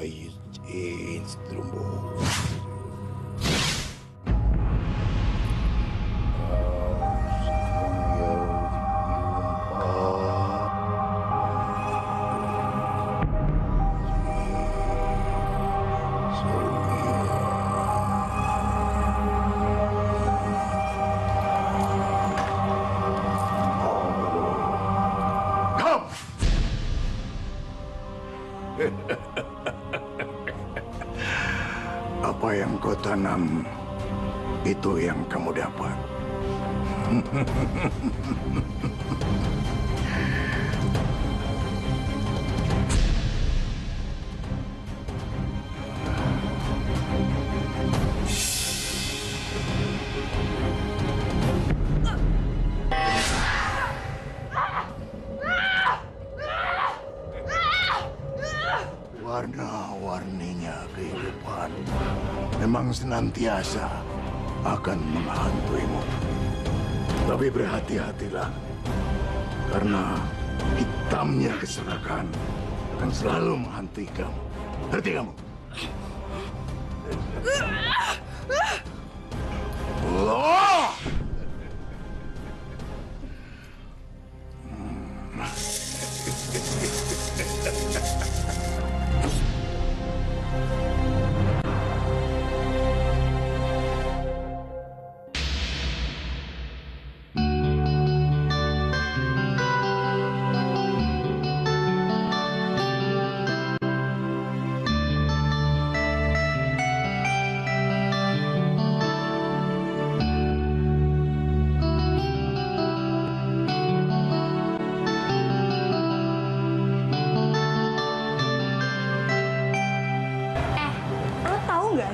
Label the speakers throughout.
Speaker 1: eyes change Trumbo.
Speaker 2: Apa yang kau tanam, itu yang kamu dapat. Warna-warninya kehidupan memang senantiasa akan menghantuimu. Tapi berhati-hatilah, karena hitamnya keserakahan akan selalu menghantui kamu. Ngerti kamu? Allah!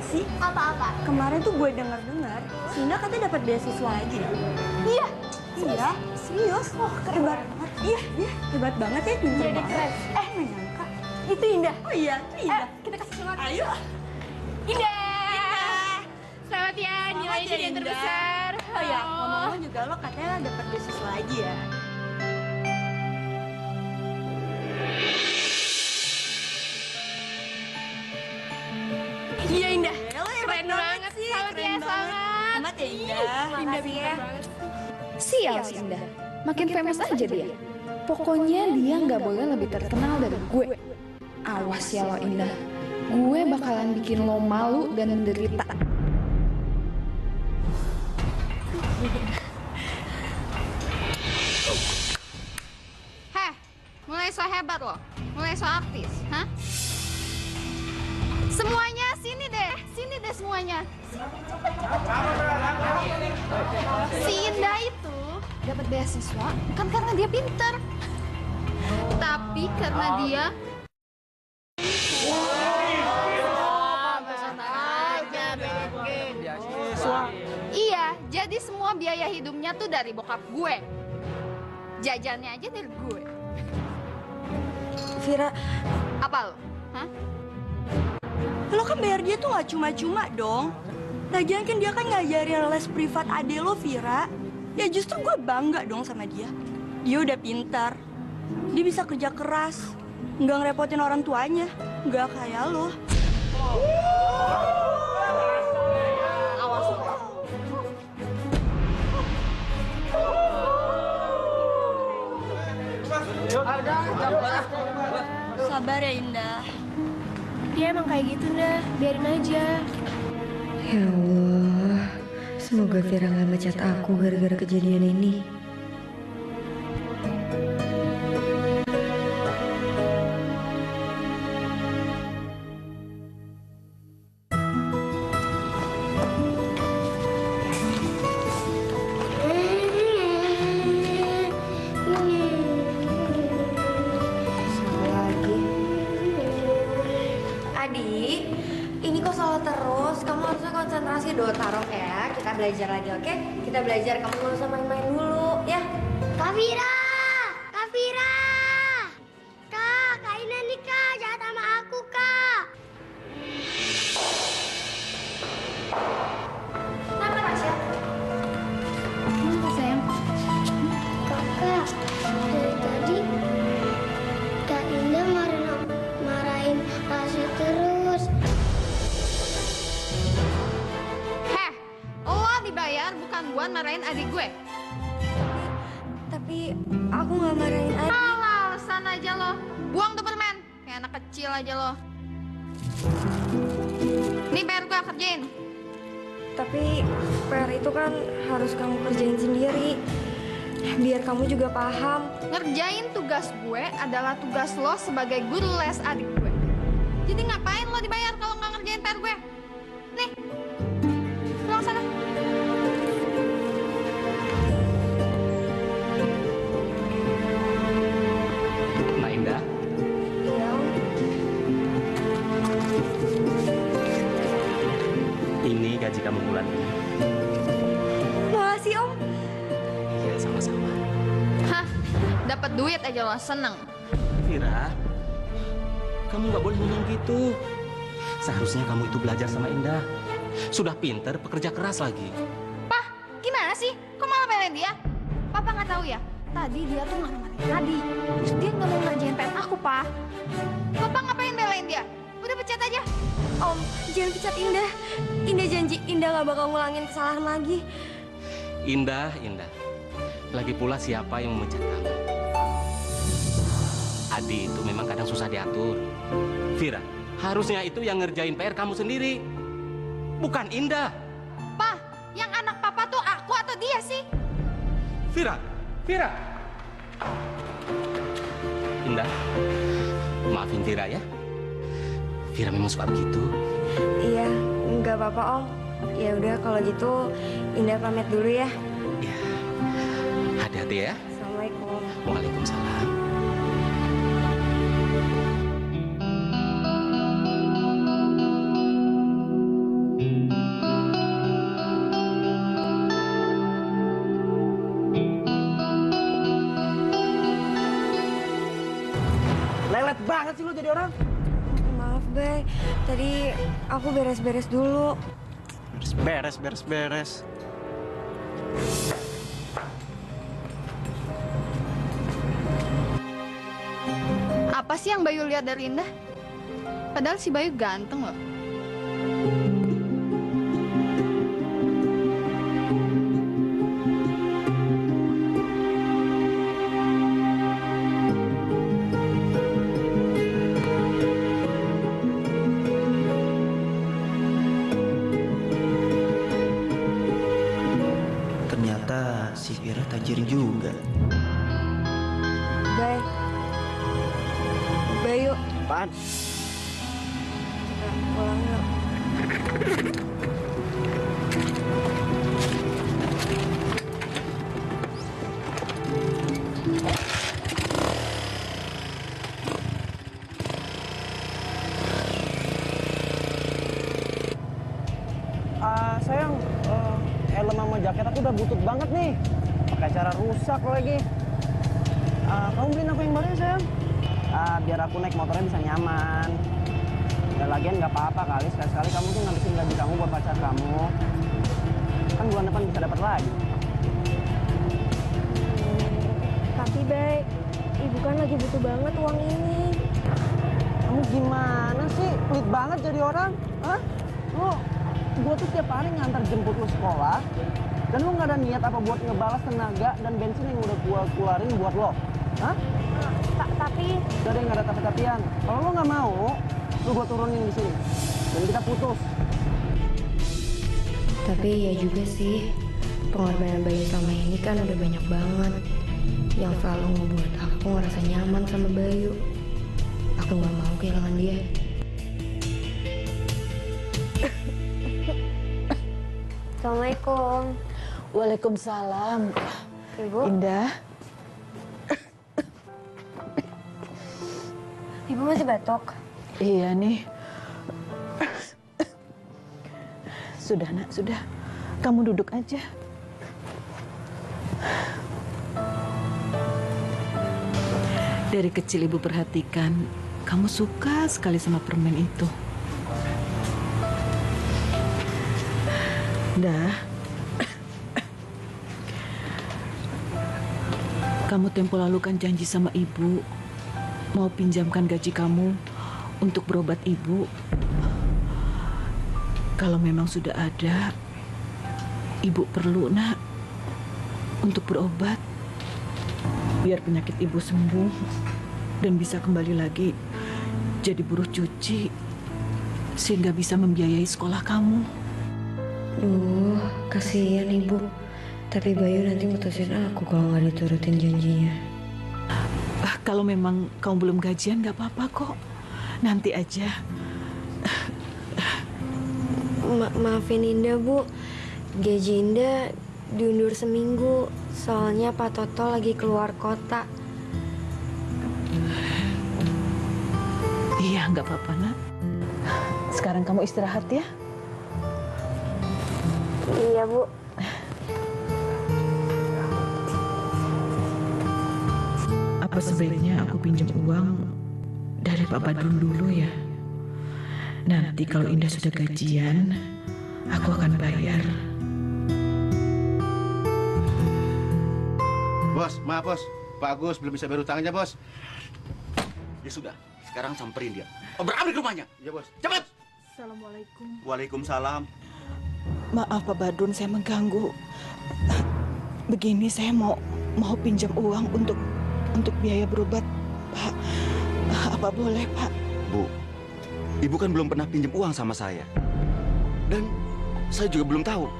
Speaker 3: Sih? Apa-apa? Kemarin tuh gue dengar si Indah katanya dapat beasiswa lagi deh. Iya. Iya, serius. Oh, hebat banget. Iya, hebat banget ya, pintar banget. Keren. Nggak nyangka. Itu Indah. Oh iya, itu Indah. Kita kasih semangat. Ayo.
Speaker 4: Indah. Selamat ya, nilai jadi yang terbesar.
Speaker 3: Oh iya, ngomong-ngomong juga lo katanya dapat beasiswa lagi ya.
Speaker 4: Iya Indah, keren banget sih. Selamat ya, selamat.
Speaker 3: Selamat ya Indah.
Speaker 4: Indah pintar banget.
Speaker 5: Sial si Indah, makin famous aja dia. Pokoknya dia nggak boleh lebih terkenal dari gue. Awas ya lo Indah, gue bakalan bikin lo malu dan menderita.
Speaker 4: Heh, mulai so hebat lo, mulai so artis, hah? Semuanya sini deh semuanya. Si Indah itu dapat beasiswa bukan karena dia pintar, tapi karena dia iya, jadi semua biaya hidupnya tuh dari bokap gue. Jajannya aja dari gue.
Speaker 3: Vira,
Speaker 4: Apa lo? Hah?
Speaker 3: lo kan bayar dia tuh nggak cuma-cuma dong. Lagian kan dia kan ngajarin les privat ade lo, Vira. Ya justru gue bangga dong sama dia. Dia udah pintar. Dia bisa kerja keras. Nggak ngerepotin orang tuanya. Nggak kayak lo.
Speaker 4: Awas lo.
Speaker 3: Sabar ya Indah.
Speaker 6: Dia emang kayak gitu, Ndah. Biarin aja.
Speaker 7: Ya Allah, semoga Vira gak ngecat aku gara-gara kejadian ini.
Speaker 8: Konsentrasi dulu taruh ya, kita belajar lagi, oke? Kita belajar, kamu gak usah main-main dulu, ya?
Speaker 6: Kak Vira! Kak Vira! Kak Ina nih Kak, jahat sama aku Kak.
Speaker 8: Kenapa Tasya?
Speaker 5: Kenapa sayang?
Speaker 6: Kakak, dari tadi Kak Indah marahin Tasya terus.
Speaker 4: marahin adik gue?
Speaker 6: Tapi aku nggak marahin Adi.
Speaker 4: Alasan aja lo. Buang tuh permen. Kayak anak kecil aja lo. Nih PR gue kerjain.
Speaker 6: Tapi PR itu kan harus kamu kerjain sendiri. Biar kamu juga paham.
Speaker 4: Ngerjain tugas gue adalah tugas lo sebagai guru les adik gue. Jadi ngapain lo dibayar kalau nggak ngerjain PR gue? Nih, pulang sana.
Speaker 9: Mbak Indah,
Speaker 6: Iya, Om.
Speaker 9: ini gaji kamu bulan ini.
Speaker 3: Makasih Om.
Speaker 9: Ya, sama-sama.
Speaker 4: Hah, dapat duit aja lo seneng.
Speaker 9: Vira, kamu nggak boleh ngomong gitu. Seharusnya kamu itu belajar sama Indah. Sudah pinter, pekerja keras lagi.
Speaker 4: Pah, gimana sih? Kok malah belain dia? Papa nggak tahu ya? Tadi dia tuh marah-marahin Adi. Terus dia nggak mau ngerjain PR aku, Pak. Papa ngapain belain dia? Udah pecat aja.
Speaker 6: Om, jangan pecat Indah. Indah janji Indah nggak bakal ngulangin kesalahan lagi.
Speaker 9: Indah. Lagi pula siapa yang memecat kamu? Adi itu memang kadang susah diatur. Vira, harusnya itu yang ngerjain PR kamu sendiri. Bukan Indah.
Speaker 4: Pak, yang anak papa tuh aku atau dia sih?
Speaker 9: Vira. Indah, maafin Vira ya. Vira memang suka begitu.
Speaker 6: Iya, nggak apa-apa Om. Ya udah kalau gitu Indah pamit dulu ya.
Speaker 9: Ya, hati-hati ya.
Speaker 6: Assalamualaikum.
Speaker 9: Waalaikumsalam.
Speaker 10: Lelet banget sih lu jadi orang.
Speaker 6: Maaf, Bay. Tadi aku beres-beres dulu.
Speaker 10: Beres.
Speaker 4: Apa sih yang Bayu lihat dari Indah? Padahal si Bayu ganteng loh.
Speaker 10: Ternyata si Vira tajir juga.
Speaker 6: Bay. Bayu,
Speaker 10: Apaan?
Speaker 6: kita pulang yuk.
Speaker 10: Sayang, helm sama jaket aku udah butut banget nih. Pakai cara rusak lagi. Kamu beliin aku yang baru ya, sayang? Biar aku naik motornya bisa nyaman. Ya lagian nggak apa-apa kali, sekali-sekali kamu tuh ngabisin gaji kamu buat pacar kamu. Kan bulan depan bisa dapat lagi.
Speaker 6: Tapi Bay, Ibu kan lagi butuh banget uang ini.
Speaker 10: Kamu gimana sih? Pelit banget jadi orang. Hah? Gue tuh tiap hari ngantar jemput lu sekolah. Dan lu nggak ada niat apa buat ngebalas tenaga dan bensin yang udah gua keluarin buat lo. Hah?
Speaker 6: Tapi
Speaker 10: Udah deh, nggak ada tapi-tapian. Kalau lo nggak mau, lu gua turunin di sini. Dan kita putus.
Speaker 7: Tapi ya juga sih, pengorbanan Bayu selama ini kan udah banyak banget yang selalu ngebuat aku ngerasa nyaman sama Bayu. Aku nggak mau kehilangan dia.
Speaker 6: Assalamualaikum.
Speaker 11: Waalaikumsalam.
Speaker 6: Ibu.
Speaker 11: Indah,
Speaker 6: Ibu masih batuk?
Speaker 11: iya nih. Sudah nak, sudah. Kamu duduk aja. Dari kecil ibu perhatikan, kamu suka sekali sama permen itu. Dah. Kamu tempo lalu kan janji sama ibu mau pinjamkan gaji kamu untuk berobat ibu. Kalau memang sudah ada, ibu perlu nak untuk berobat, biar penyakit ibu sembuh dan bisa kembali lagi jadi buruh cuci, sehingga bisa membiayai sekolah kamu.
Speaker 7: Duh, kasihan ibu. Tapi Bayu nanti mutusin aku kalau nggak diturutin janjinya.
Speaker 11: Kalau memang kamu belum gajian, nggak apa-apa kok. Nanti aja.
Speaker 7: Maafin Indah, Bu. Gaji Indah diundur seminggu. Soalnya Pak Toto lagi keluar kota.
Speaker 11: Iya, nggak apa-apa, Nak. Sekarang kamu istirahat ya.
Speaker 7: Iya, Bu.
Speaker 11: Apa sebaiknya aku pinjam uang dari Pak Badrun dulu ya? Nanti kalau Indah sudah gajian, aku akan bayar.
Speaker 2: Bos, maaf bos. Pak Agus belum bisa bayar utangnya, bos.
Speaker 12: Ya sudah, sekarang samperin dia. Ambil ke rumahnya.
Speaker 2: Iya, bos.
Speaker 12: Cepat.
Speaker 11: Assalamualaikum.
Speaker 12: Waalaikumsalam.
Speaker 11: Maaf Pak Badrun, saya mengganggu. Begini, saya mau pinjam uang untuk biaya berobat, Pak. Apa boleh, Pak?
Speaker 12: Bu, Ibu kan belum pernah pinjam uang sama saya. Dan saya juga belum tahu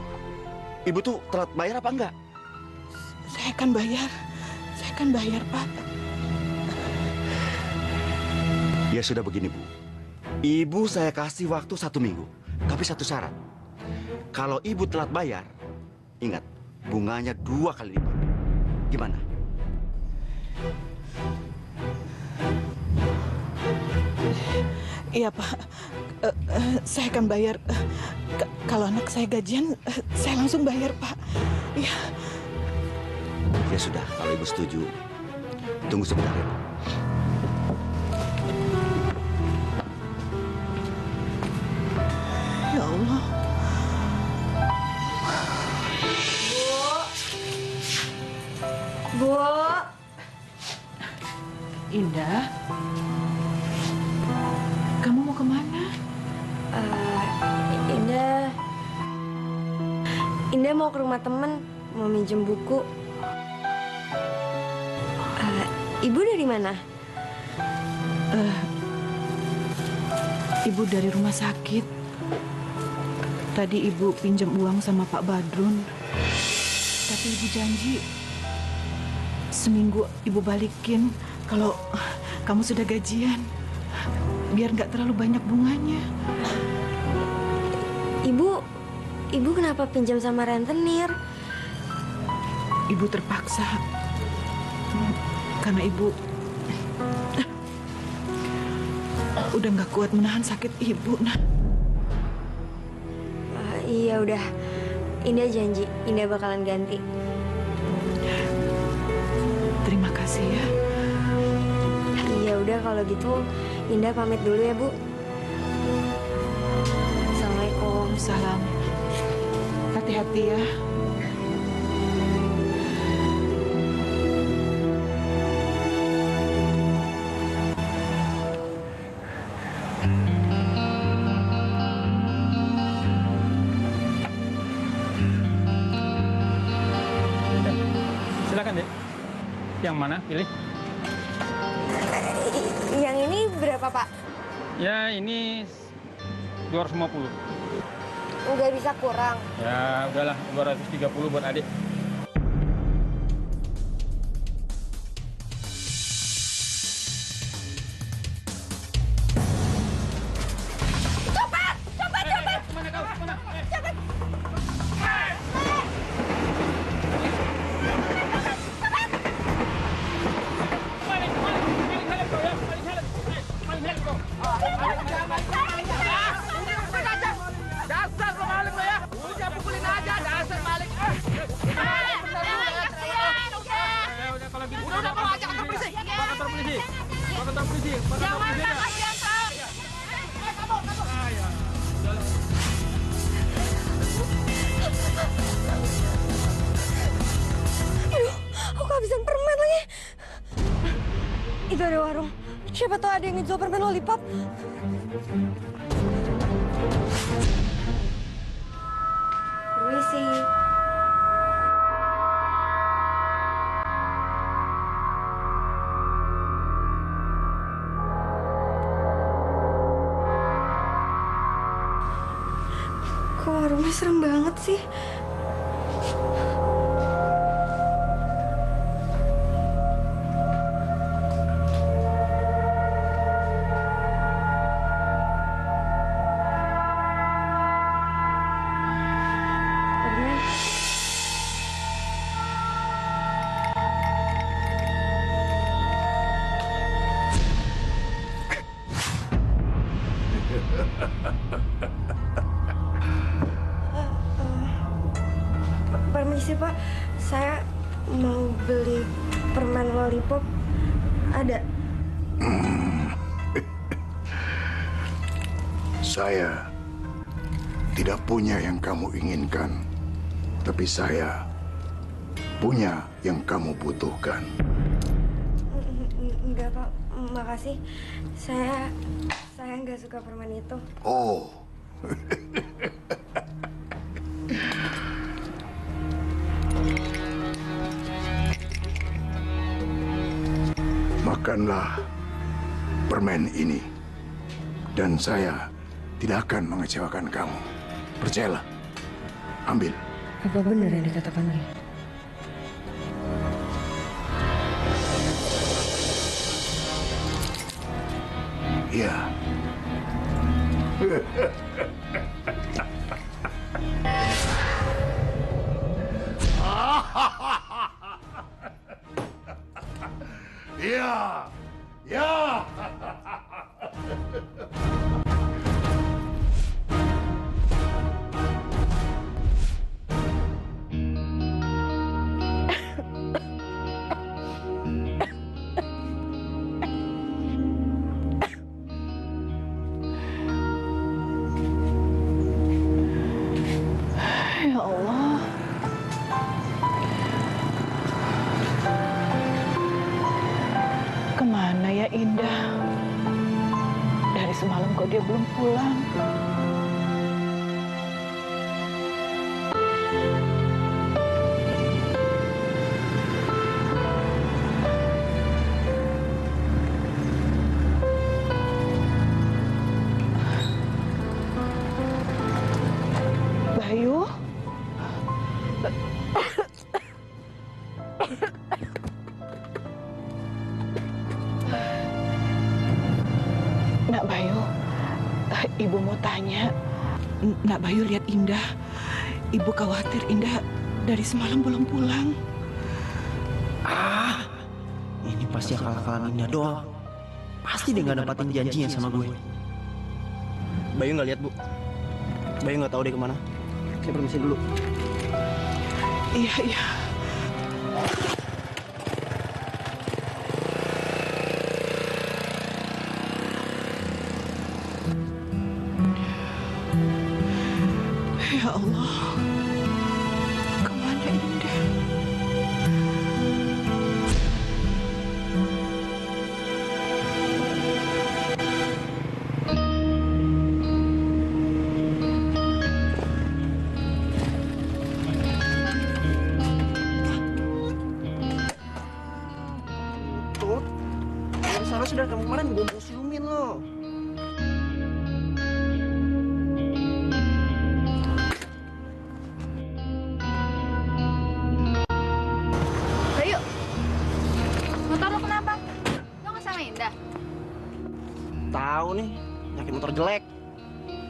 Speaker 12: Ibu tuh telat bayar apa enggak.
Speaker 11: Saya akan bayar, Pak.
Speaker 12: Ya sudah begini, Bu. Ibu saya kasih waktu 1 minggu. Tapi satu syarat. Kalau Ibu telat bayar, ingat, bunganya 2 kali lipat. Gimana?
Speaker 11: Iya, Pak. Saya akan bayar. Kalau anak saya gajian, saya langsung bayar, Pak. Iya.
Speaker 12: Ya sudah, kalau Ibu setuju, tunggu sebentar ya, Bu.
Speaker 11: Ya Allah.
Speaker 7: Bu.
Speaker 11: Indah. Kamu mau kemana?
Speaker 7: Indah mau ke rumah temen, mau minjem buku. Ibu dari mana?
Speaker 11: Ibu dari rumah sakit. Tadi Ibu pinjam uang sama Pak Badrun. Tapi Ibu janji seminggu Ibu balikin kalau kamu sudah gajian. Biar nggak terlalu banyak bunganya.
Speaker 7: Ibu kenapa pinjam sama rentenir?
Speaker 11: Ibu terpaksa. Karena Ibu udah nggak kuat menahan sakit Ibu, nah.
Speaker 7: Iya udah. Indah janji, Indah bakalan ganti.
Speaker 11: Terima kasih ya.
Speaker 7: Iya udah kalau gitu Indah pamit dulu ya, Bu. Assalamualaikum.
Speaker 11: Salam. Hati-hati ya.
Speaker 13: Silakan, Dek. Yang mana? Pilih.
Speaker 7: Yang ini berapa, Pak?
Speaker 13: Ya, ini 250.
Speaker 7: Nggak bisa kurang.
Speaker 13: Ya, udahlah 230 buat adik.
Speaker 6: Cepat! Cepat! Cepat!
Speaker 13: Mana kau? Mana?
Speaker 6: Cepat!
Speaker 10: Dasar lo Malik lo ya. Udah pukulin aja, dasar Malik.
Speaker 13: Udah kalau gitu.
Speaker 10: Udah bawa aja kantor polisi.
Speaker 13: Bawa kantor polisi. Bawa kantor polisi.
Speaker 10: Jangan kasihan Sal. Kabur, kabur.
Speaker 7: Aduh, aku kehabisan permen lagi. Itu ada warung. Siapa tahu ada yang ngejual permen lollipop. Permisi.
Speaker 3: Rumahnya serem banget sih. Permisi Pak, saya mau beli permen lollipop. Ada?
Speaker 2: Saya tidak punya yang kamu inginkan, tapi saya punya yang kamu butuhkan.
Speaker 3: Enggak Pak, makasih. Saya nggak suka permen itu.
Speaker 2: Oh. Makanlah permen ini, dan saya tidak akan mengecewakan kamu. Percayalah, ambil.
Speaker 7: Apa benar yang dikatakan dia?
Speaker 2: Iya. Iya. Ya.
Speaker 11: Ya Allah. Kemana ya Indah? Dari semalam kok dia belum pulang? Bayu? Nak Bayu, Ibu mau tanya. Nak Bayu lihat Indah. Ibu khawatir Indah dari semalam belum pulang.
Speaker 10: Ah, ini pasti akal-akalan Indah doang. Pasti dia nggak dapatin janjinya sama gue. Bayu nggak lihat, Bu. Bayu nggak tahu dia kemana. Saya permisi dulu.
Speaker 11: Iya, iya. Ya Allah, kemana Indah?
Speaker 10: Tuh, dari sana sudah kamu kemarin gue mau siumin loh.
Speaker 4: Bayu, motor lo kenapa? Lo nggak sama Indah?
Speaker 10: Tahu nih, nyakit motor jelek.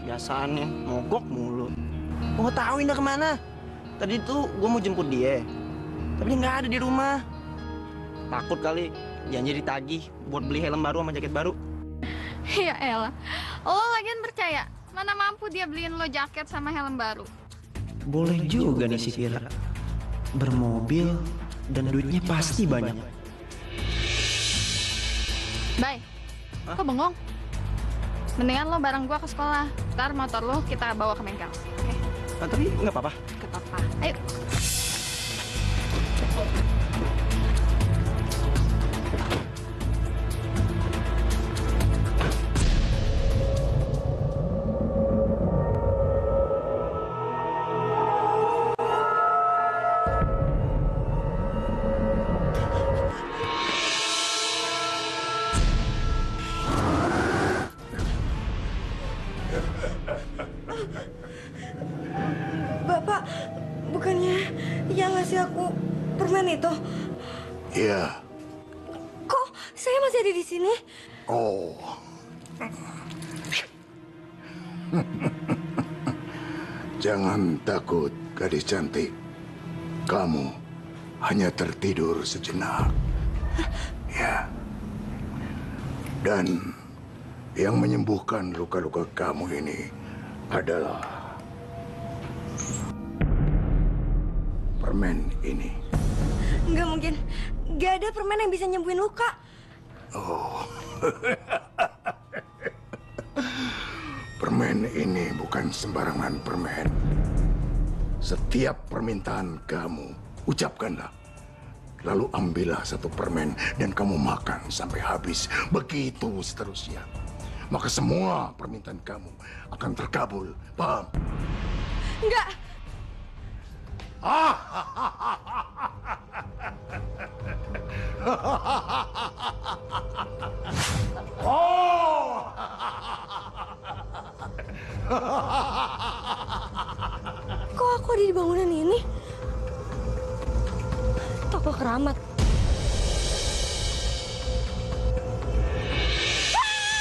Speaker 10: Biasaannya mogok mulu. Gue tahu Indah kemana. Tadi tuh gue mau jemput dia, tapi dia nggak ada di rumah. Takut kali, janji ditagih buat beli helm baru sama jaket baru.
Speaker 4: Ya elah, lo lagian percaya? Mana mampu dia beliin lo jaket sama helm baru?
Speaker 10: Boleh juga nih si Vira. Bermobil dan duitnya pasti banyak.
Speaker 4: Bay, kok bengong? Mendingan lo bareng gua ke sekolah. Ntar motor lo kita bawa ke bengkel. Oke?
Speaker 10: Tapi nggak apa-apa.
Speaker 4: Gak apa-apa. Ayo.
Speaker 3: permen itu?
Speaker 2: Iya.
Speaker 3: Kok saya masih ada di sini?
Speaker 2: Oh. Jangan takut, gadis cantik. Kamu hanya tertidur sejenak. Ya. Dan yang menyembuhkan luka-luka kamu ini adalah permen ini.
Speaker 3: Nggak mungkin. Nggak ada permen yang bisa nyembuhin luka.
Speaker 2: Oh. Permen ini bukan sembarangan permen. Setiap permintaan kamu, ucapkanlah. Lalu ambillah satu permen dan kamu makan sampai habis. Begitu seterusnya. Maka semua permintaan kamu akan terkabul. Paham?
Speaker 3: Enggak.
Speaker 2: Oh!
Speaker 3: Kok aku ada di bangunan ini? Toko keramat.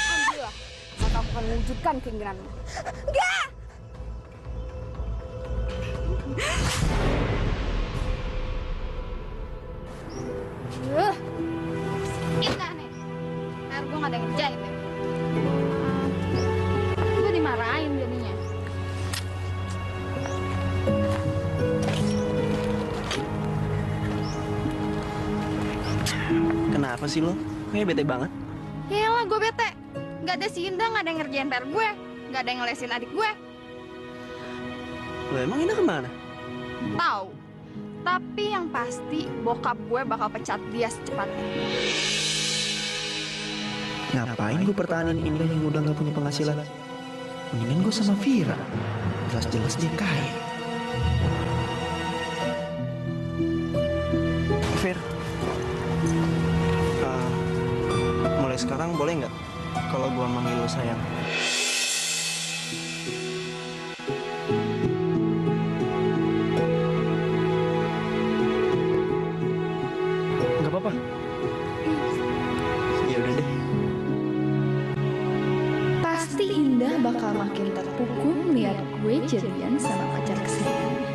Speaker 5: Ambillah, saat aku akan mewujudkan keinginanmu.
Speaker 3: Enggak!
Speaker 4: Indah nih. Air gue gak ada yang ngerjain deh. Gue dimarahin jadinya.
Speaker 10: Kenapa sih lo? Kayaknya bete banget.
Speaker 4: Yaelah gue bete. Gak ada si Indah, gak ada yang ngerjain PR gue. Gak ada yang ngelesin adik gue.
Speaker 10: Lo emang Indah kemana?
Speaker 4: Tahu. Tapi yang pasti bokap gue bakal pecat dia secepatnya.
Speaker 10: Ngapain gue pertahanin Indah yang udah gak punya penghasilan? Mendingan gue sama Vira. Jelas-jelas dia kaya. Vir, mulai sekarang boleh nggak kalau gue manggil lo sayang? Nggak apa-apa. Ya udah deh.
Speaker 5: Pasti Indah bakal makin terpukul lihat gue jadian sama pacar kesayangannya.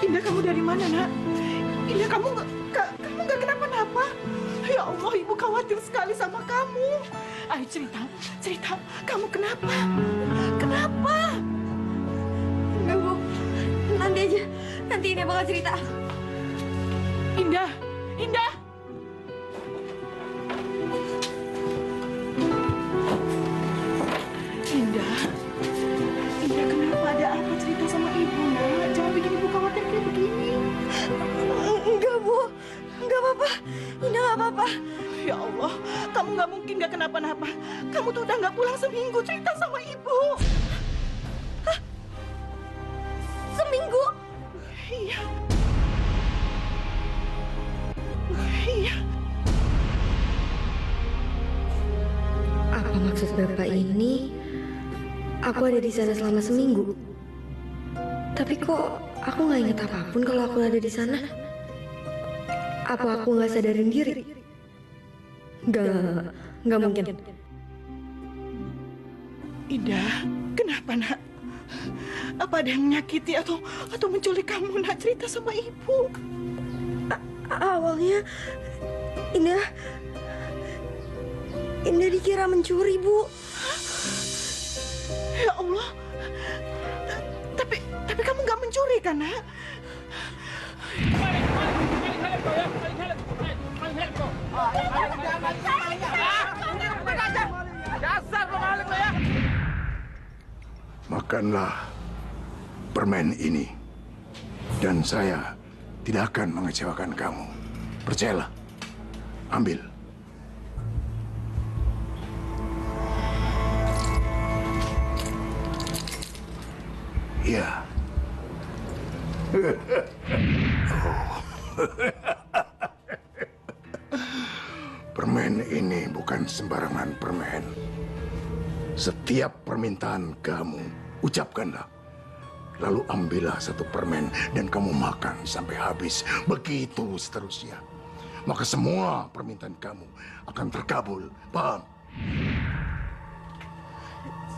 Speaker 11: Indah, kamu dari mana, Nak? Indah, kamu nggak kenapa-napa? Ya Allah, Ibu khawatir sekali sama kamu. Ayo cerita, kamu kenapa? Kenapa?
Speaker 3: Enggak, Bu. Nanti aja. Nanti Indah bakal cerita.
Speaker 11: Indah. Indah, kenapa? Ada apa? Cerita sama Ibu, Nak. Jangan bikin Ibu khawatir kayak begini.
Speaker 3: Enggak, Bu. Enggak apa-apa. Indah nggak apa-apa.
Speaker 11: Ya Allah, kamu nggak mungkin nggak kenapa-napa. Kamu tuh udah nggak pulang seminggu. Cerita sama Ibu.
Speaker 3: Hah? Seminggu?
Speaker 11: Iya.
Speaker 7: Apa maksud Bapak ini? Aku ada di sana selama seminggu. Tapi kok aku nggak ingat apapun kalau aku ada di sana? Apa aku nggak sadarin diri? Nggak mungkin.
Speaker 11: Indah, kenapa, Nak? Apa ada yang menyakiti atau menculik kamu, Nak? Cerita sama Ibu.
Speaker 3: Awalnya Indah dikira mencuri, Bu.
Speaker 11: Ya Allah. Tapi kamu nggak mencuri kan, Nak?
Speaker 2: Makanlah permen ini. Dan saya tidak akan mengecewakan kamu. Percayalah. Ambil. Iya. Oh. permen. Setiap permintaan kamu, ucapkanlah. Lalu ambillah satu permen dan kamu makan sampai habis. Begitu seterusnya. Maka semua permintaan kamu akan terkabul. Paham?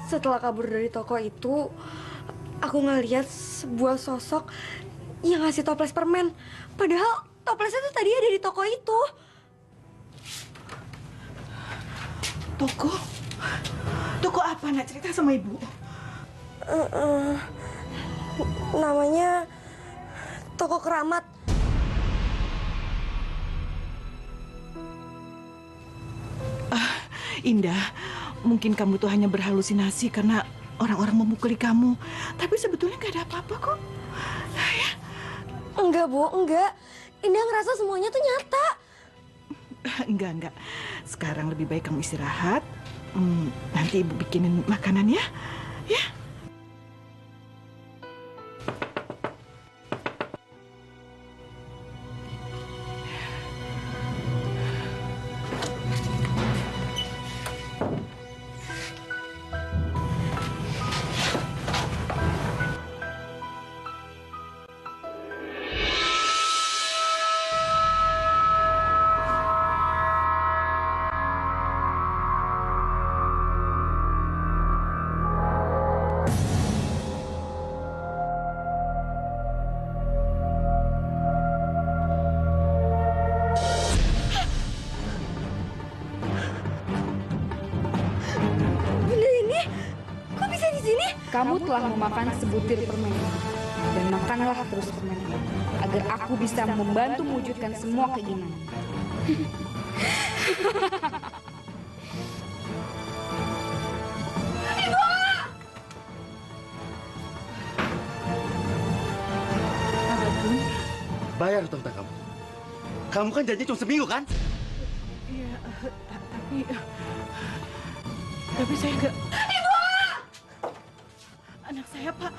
Speaker 3: Setelah kabur dari toko itu, aku ngeliat sebuah sosok yang ngasih toples permen. Padahal toplesnya tuh tadi ada di toko itu.
Speaker 11: Toko? Toko apa, nak? Cerita sama ibu.
Speaker 3: Namanya Toko Keramat.
Speaker 11: Indah, mungkin kamu tuh hanya berhalusinasi karena orang-orang memukuli kamu. Tapi sebetulnya nggak ada apa-apa kok. Ya.
Speaker 3: Enggak, Bu, enggak. Indah ngerasa semuanya tuh nyata.
Speaker 11: Enggak. Sekarang lebih baik kamu istirahat. Nanti ibu bikinin makanan ya. Ya.
Speaker 5: Kamu telah memakan sebutir permen dan makanlah terus permen itu agar aku bisa membantu mewujudkan semua keinginan.
Speaker 12: Bayar utang kamu. Kamu kan janji cuma seminggu kan?
Speaker 11: Iya, tapi saya nggak. Ibu! Anak saya, Pak.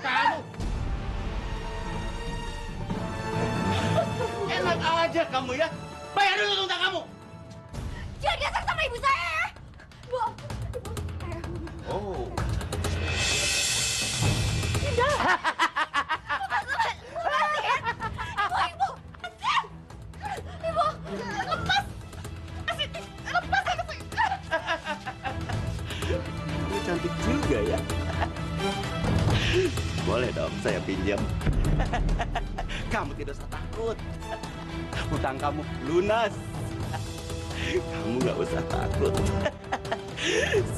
Speaker 12: Kamu! Enak aja kamu ya. Bayar dulu utang kamu.
Speaker 3: Jangan kasar sama ibu saya ya. Bu.
Speaker 12: Oh.
Speaker 3: Indah. Ibu. Ibu. Lepas. Lepas aku.
Speaker 12: Kamu cantik juga ya. Boleh dong saya pinjam. Kamu tidak usah takut. Hutang kamu lunas. Kamu nggak usah takut.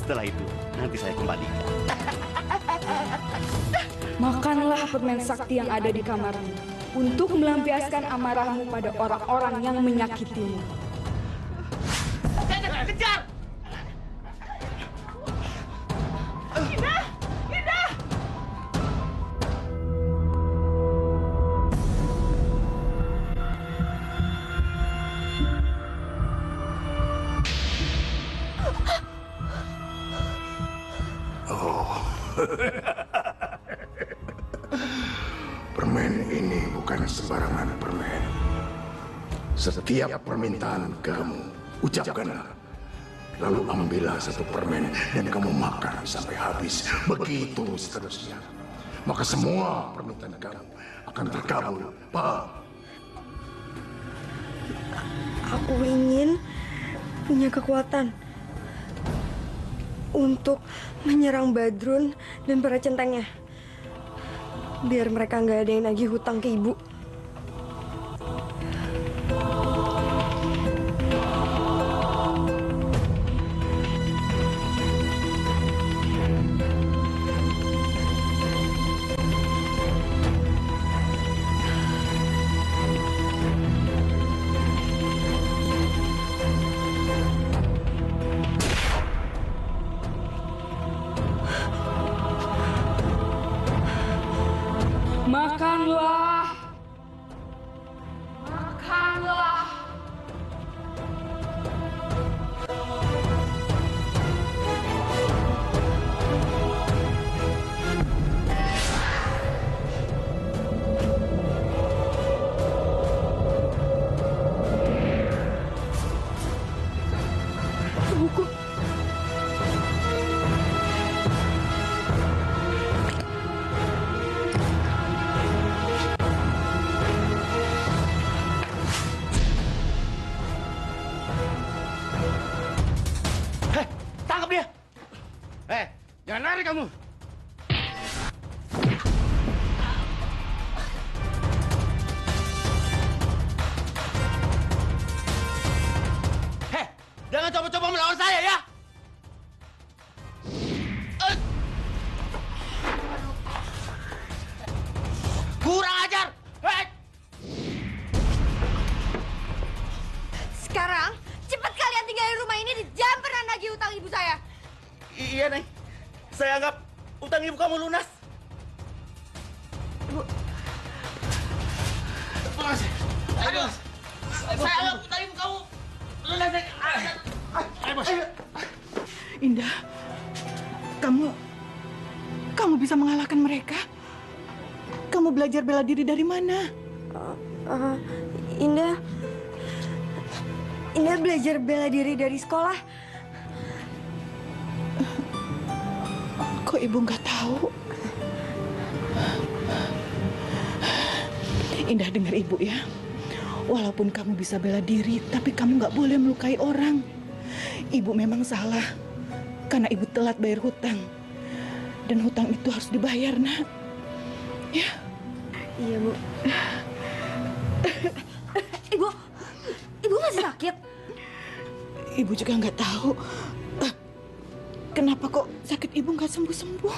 Speaker 12: Setelah itu nanti saya kembalikan.
Speaker 5: Makanlah permen sakti yang ada di kamarmu untuk melampiaskan amarahmu pada orang-orang yang menyakitimu.
Speaker 12: Kejar!
Speaker 11: Indah! Indah!
Speaker 2: Oh. Permen ini bukan sembarangan permen. Setiap permintaan kamu, ucapkanlah. Lalu ambillah satu permen dan kamu makan sampai habis. Begitu seterusnya. Maka semua permintaan kamu akan terkabul. Paham?
Speaker 3: Aku ingin punya kekuatan untuk menyerang Badrun dan para centengnya. Biar mereka nggak ada yang nagih hutang ke ibu.
Speaker 5: Makanlah
Speaker 3: aku.
Speaker 12: Hei, tangkap dia! Jangan lari kamu! Jangan coba-coba melawan saya ya! Kurang ajar!
Speaker 8: Sekarang, cepat kalian tinggalin rumah ini dan jangan pernah nagih utang ibu saya.
Speaker 12: Iya, Neng. Saya anggap utang ibu kamu lunas.
Speaker 8: Bu.
Speaker 12: Bos. Ayo, saya anggap utang ibu kamu lunas, Neng. Ayo, Bos.
Speaker 11: Indah, kamu bisa mengalahkan mereka? Kamu belajar bela diri dari mana?
Speaker 3: Indah belajar bela diri dari sekolah.
Speaker 11: Kok ibu nggak tahu? Indah, dengar ibu ya. Walaupun kamu bisa bela diri, tapi kamu nggak boleh melukai orang. Ibu memang salah karena ibu telat bayar hutang. Dan hutang itu harus dibayar, nak. Ya.
Speaker 8: Iya, Bu. Ibu masih sakit?
Speaker 11: Ibu juga nggak tahu. Kenapa kok sakit ibu nggak sembuh-sembuh?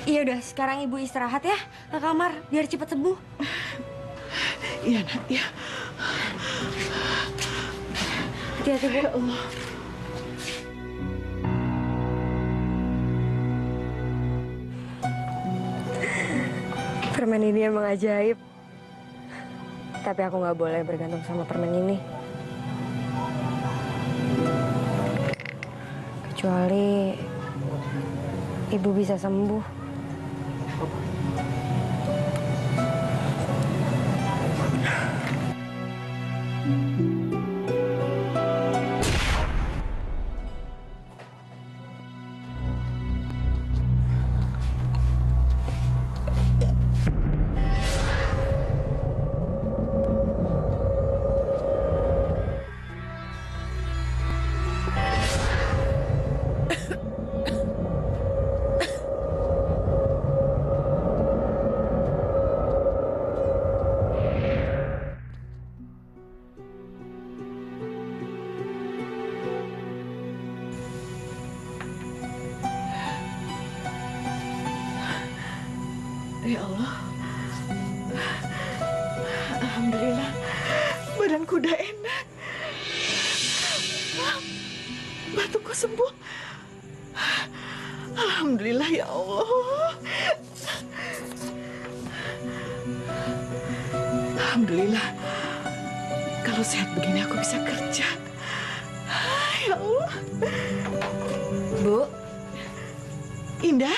Speaker 8: Iya udah, sekarang ibu istirahat ya ke kamar biar cepat sembuh.
Speaker 11: Iya, nak, ya.
Speaker 8: Hati-hati, Bu.
Speaker 11: Ya Allah.
Speaker 8: Permen ini emang ajaib. Tapi aku nggak boleh bergantung sama permen ini. Kecuali ibu bisa sembuh.
Speaker 11: Ya Allah. Alhamdulillah. Badanku udah enak. Batukku sembuh. Alhamdulillah ya Allah. Alhamdulillah. Kalau sehat begini aku bisa kerja. Ya Allah.
Speaker 8: Bu.
Speaker 11: Indah.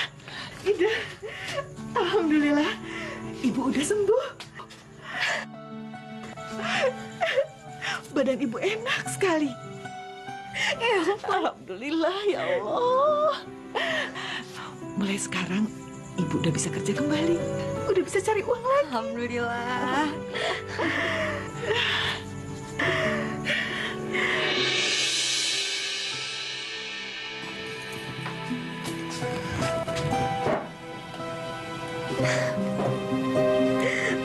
Speaker 11: Indah. Alhamdulillah, ibu udah sembuh. Badan ibu enak sekali. Ya, alhamdulillah ya Allah. Mulai sekarang ibu udah bisa kerja kembali. Udah bisa cari uang lagi.
Speaker 3: Alhamdulillah.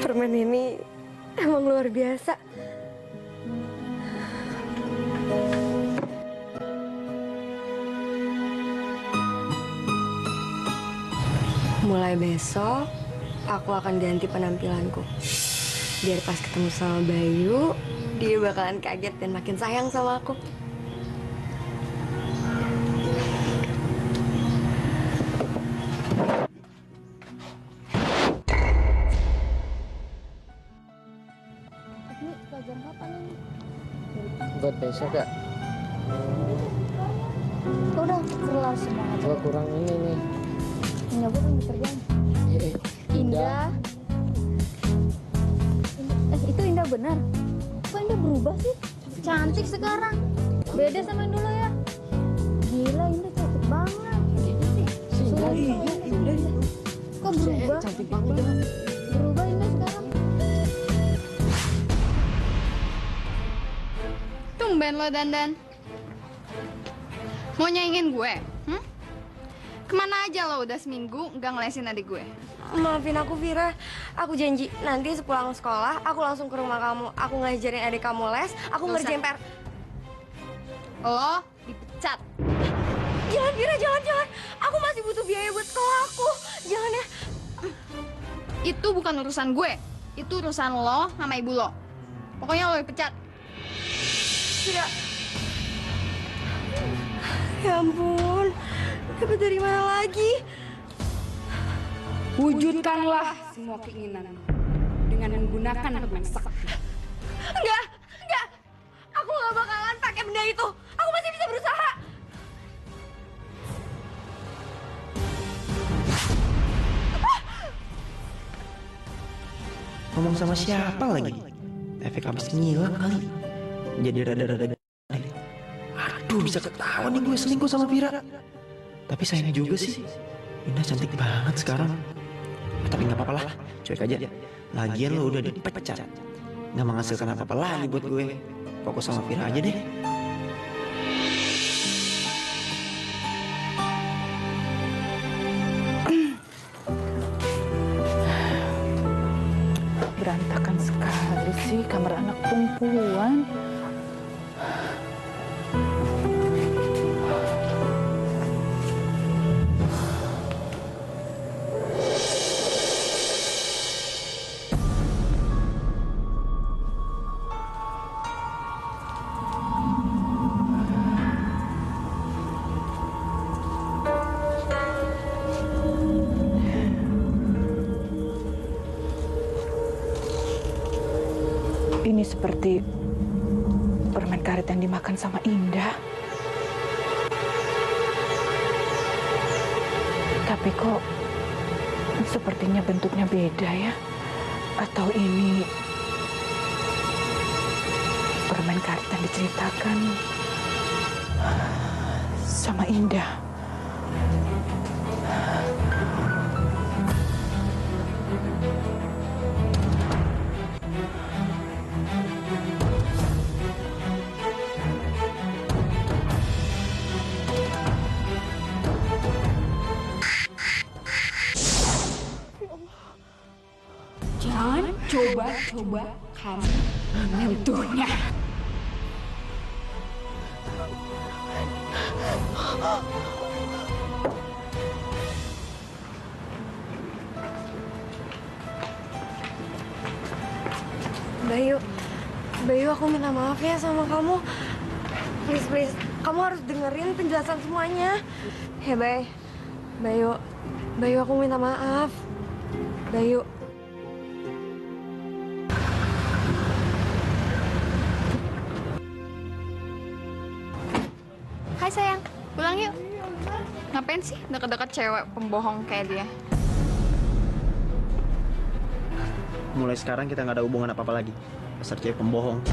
Speaker 8: Permen ini emang luar biasa. Mulai besok, aku akan ganti penampilanku. Biar pas ketemu sama Bayu, dia bakalan kaget dan makin sayang sama aku.
Speaker 14: Buat besok ya?
Speaker 15: Udah kelar semua.
Speaker 14: Gua kurang ini nih.
Speaker 15: Nyoba belum kerjaan. Indah. Itu Indah benar. Kok Indah berubah sih? Cantik sekarang. Beda sama yang dulu ya. Gila, Indah cantik banget. Indah. Kok berubah? Cantik banget. Berubah Indah sekarang.
Speaker 4: Tumben lo dandan. Mau nyaingin gue? Kemana aja lo udah seminggu nggak ngelesin adik gue?
Speaker 8: Maafin aku, Vira. Aku janji nanti sepulang sekolah, aku langsung ke rumah kamu. Aku ngajarin adik kamu les, aku ngerjain PR.
Speaker 4: Lo dipecat.
Speaker 8: Jangan, Vira, jangan. Aku masih butuh biaya buat sekolah aku. Jangan ya.
Speaker 4: Itu bukan urusan gue. Itu urusan lo sama ibu lo. Pokoknya lo dipecat.
Speaker 8: Vira. Ya ampun. Dapat dari mana lagi?
Speaker 5: Wujudkanlah semua keinginan dengan menggunakan permen sakti.
Speaker 8: Enggak. Aku nggak bakalan pakai benda itu. Aku masih bisa berusaha.
Speaker 10: Ngomong sama siapa lagi? Efek habis ngilang kali. Jadi rada-rada. Aduh, bisa ketahuan nih gue selingkuh sama Vira. Tapi sayang juga sih. Indah cantik banget sekarang. Tapi nggak apa-apa lah, cuek aja. Lagian lo udah dipecat, nggak menghasilkan apa-apa lagi buat gue. Fokus sama Vira aja deh.
Speaker 11: Berantakan sekali sih kamar anak perempuan. Ini seperti permen karet yang dimakan sama Indah. Tapi kok sepertinya bentuknya beda ya? Atau ini permen karet yang diceritakan sama Indah?
Speaker 5: Jangan coba-coba kamu menyentuhnya.
Speaker 8: Bayu, aku minta maaf ya sama kamu. Please, kamu harus dengerin penjelasan semuanya. Ya, Bayu, aku minta maaf. Bayu.
Speaker 4: Hai sayang, pulang yuk. Ngapain sih deket-deket cewek pembohong kayak dia?
Speaker 10: Mulai sekarang kita nggak ada hubungan apa-apa lagi. Dasar cewek pembohong.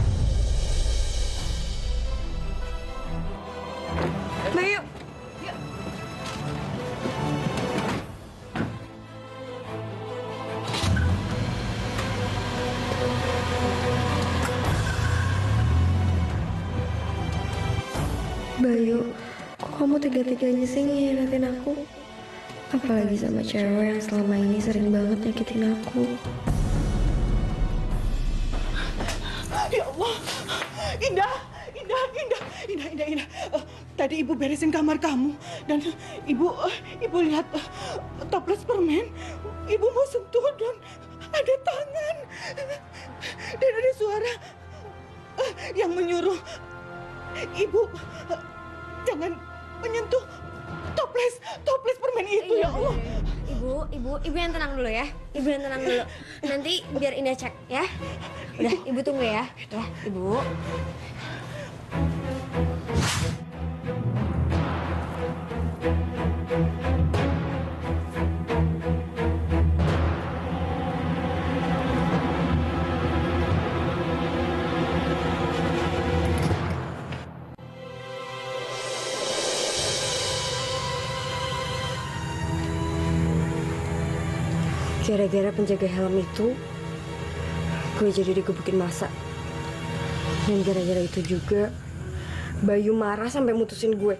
Speaker 8: Bayu.
Speaker 7: Bayu, kok kamu tega-teganya sih ngianatin aku? Apalagi sama cewek yang selama ini sering banget nyakitin aku.
Speaker 11: Ya Allah, Indah. Tadi ibu beresin kamar kamu dan ibu lihat toples permen. Ibu mau sentuh dan ada tangan dan ada suara yang menyuruh ibu jangan menyentuh toples permen itu. Ya Allah.
Speaker 8: Ibu yang tenang dulu ya. Ibu yang tenang dulu. Nanti biar Indah cek ya. Udah, Ibu tunggu ya. Ya, Ibu. Gara-gara penjaga helm itu, gue jadi digebukin masa. Dan gara-gara itu juga, Bayu marah sampai mutusin gue.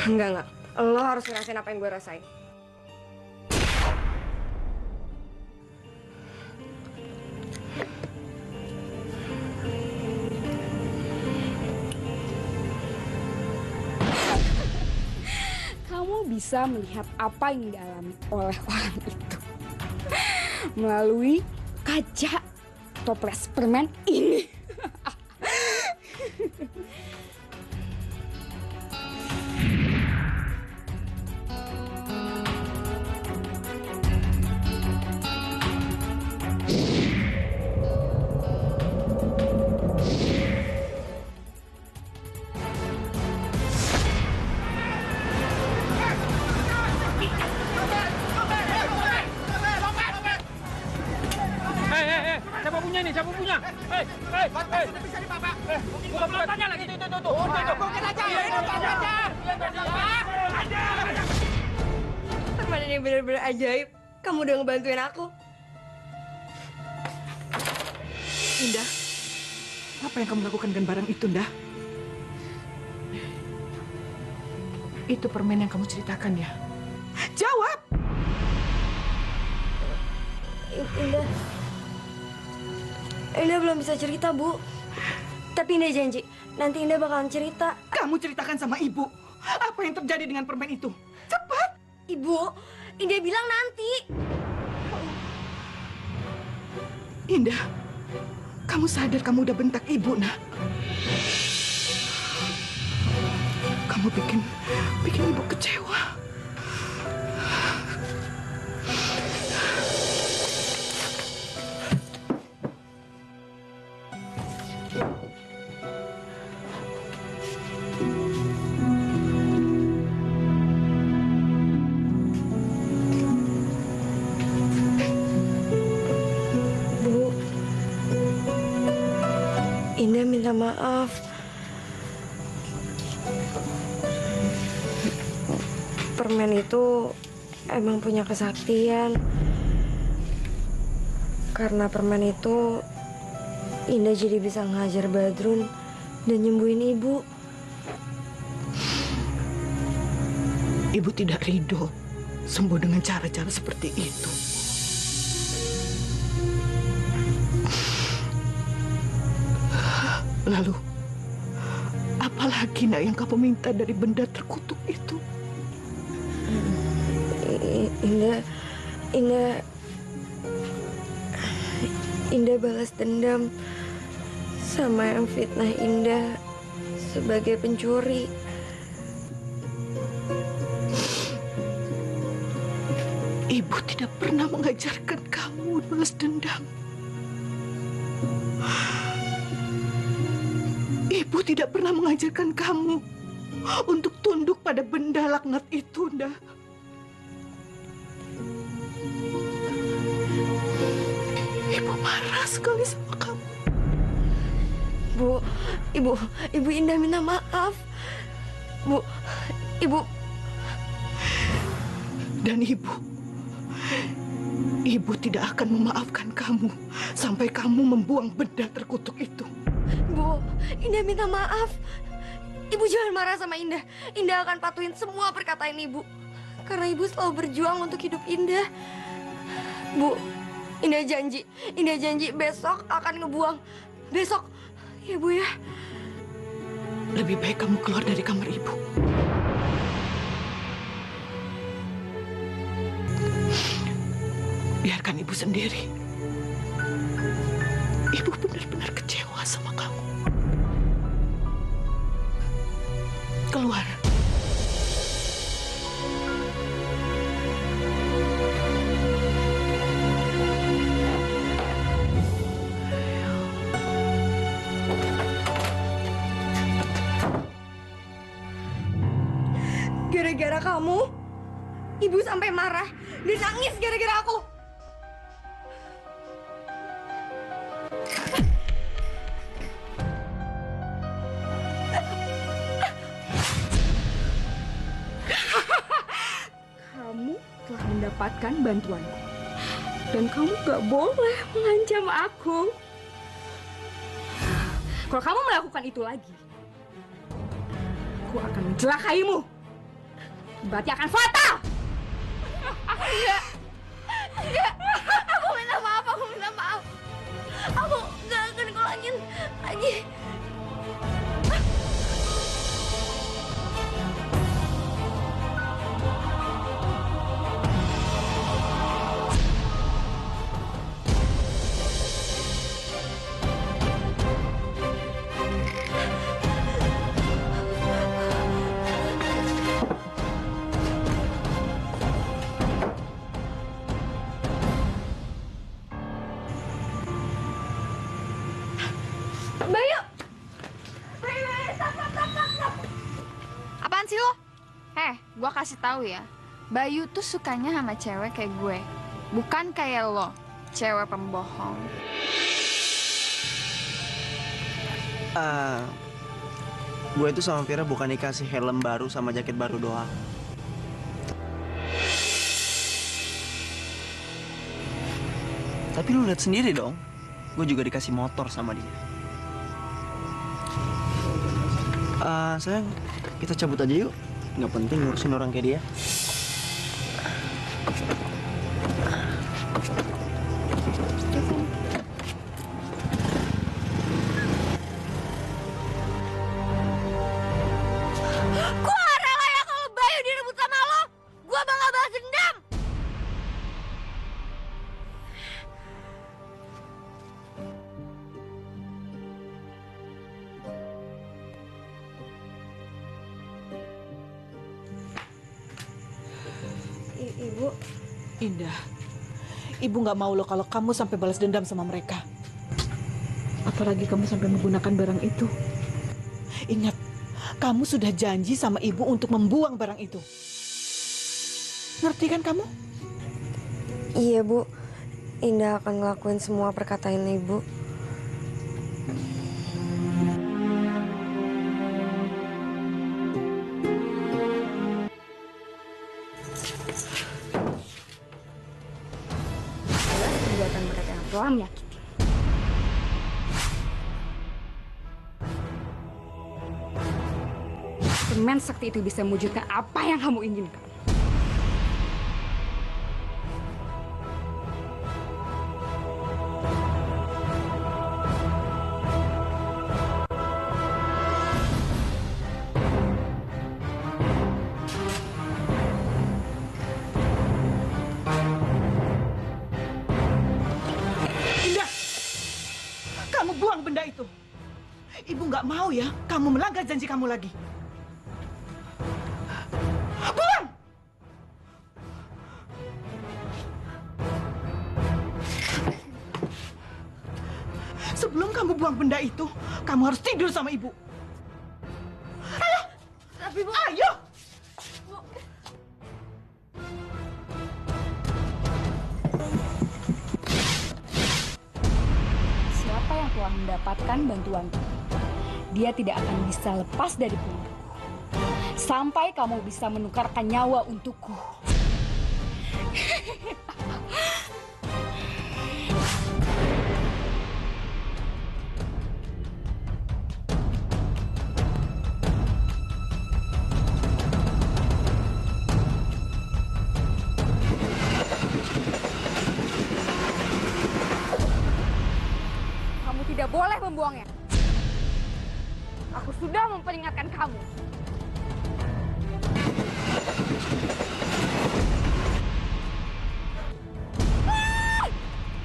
Speaker 8: Enggak. Lo harus ngerasain apa yang gue rasain.
Speaker 5: Kamu bisa melihat apa yang dialami oleh orang itu melalui kaca toples permen ini.
Speaker 13: Siapa punya ini? Siapa punya? Buka tanya lagi. Tuh. Masukin aja.
Speaker 8: Permen ini bener-bener ajaib. Kamu udah ngebantuin aku.
Speaker 11: Indah, apa yang kamu lakukan dengan barang itu, Indah? Itu permen yang kamu ceritakan ya? Jawab!
Speaker 8: Indah belum bisa cerita, Bu. Tapi Indah janji, nanti Indah bakalan cerita.
Speaker 11: Kamu ceritakan sama Ibu. Apa yang terjadi dengan permen itu? Cepat!
Speaker 8: Ibu, Indah bilang nanti.
Speaker 11: Indah, kamu sadar kamu udah bentak Ibu, nak? Kamu bikin Ibu kecewa.
Speaker 8: Indah minta maaf. Permen itu emang punya kesaktian. Karena permen itu, Indah jadi bisa ngajar Badrun dan nyembuhin Ibu.
Speaker 11: Ibu tidak ridho sembuh dengan cara-cara seperti itu. Lalu, apalagi nak yang kamu minta dari benda terkutuk itu?
Speaker 8: Indah balas dendam sama yang fitnah Indah sebagai pencuri.
Speaker 11: Ibu tidak pernah mengajarkan kamu balas dendam. Ibu tidak pernah mengajarkan kamu untuk tunduk pada benda laknat itu, Nda. Ibu marah sekali sama kamu.
Speaker 8: Bu, Ibu Indah minta maaf. Bu, Ibu.
Speaker 11: Dan Ibu tidak akan memaafkan kamu sampai kamu membuang benda terkutuk itu.
Speaker 8: Bu, Indah minta maaf. Ibu jangan marah sama Indah. Indah akan patuhin semua perkataan Ibu. Karena Ibu selalu berjuang untuk hidup Indah. Bu, Indah janji besok akan ngebuang. Besok, ya Bu ya.
Speaker 11: Lebih baik kamu keluar dari kamar Ibu. Biarkan Ibu sendiri. Ibu benar-benar kecewa sama kamu. Keluar.
Speaker 8: Gara-gara kamu, Ibu sampai marah dan nangis gara-gara aku.
Speaker 16: mendapatkan bantuanku. Dan kamu gak boleh mengancam aku. Kalau kamu melakukan itu lagi, aku akan mencelakaimu. Berarti akan fatal.
Speaker 4: Enggak. Aku minta maaf, aku minta maaf. Aku nggak akan ngulangin lagi. Bayu! Bayu, stop. Apaan sih lo? Gua kasih tahu ya. Bayu tuh sukanya sama cewek kayak gue. Bukan kayak lo, cewek pembohong.
Speaker 10: Gue itu sama Vira bukan dikasih helm baru sama jaket baru doang. Tapi lu lihat sendiri dong, gue juga dikasih motor sama dia. Sayang, kita cabut aja yuk. Nggak penting ngurusin orang kayak dia.
Speaker 4: Gue gak rela ya kalau Bayu direbut sama lo. Gue bakal balas dendam.
Speaker 8: Ibu.
Speaker 11: Indah, Ibu nggak mau loh kalau kamu sampai balas dendam sama mereka. Apalagi kamu sampai menggunakan barang itu. Ingat, kamu sudah janji sama Ibu untuk membuang barang itu. Ngerti kan kamu?
Speaker 8: Iya, Bu. Indah akan ngelakuin semua perkataan Ibu. Perbuatan mereka yang telah menyakiti. Permen sakti itu bisa mewujudkan apa yang kamu inginkan.
Speaker 11: Indah, kamu buang benda itu. Ibu nggak mau ya kamu melanggar janji kamu lagi. Buang! Sebelum kamu buang benda itu, kamu harus tidur sama Ibu. Ayo!
Speaker 4: Tapi Bu,
Speaker 11: ayo!
Speaker 16: Siapa yang telah mendapatkan bantuanku, dia tidak akan bisa lepas dari punggungku. Sampai kamu bisa menukarkan nyawa untukku. Kamu tidak boleh membuangnya. Aku sudah memperingatkan kamu.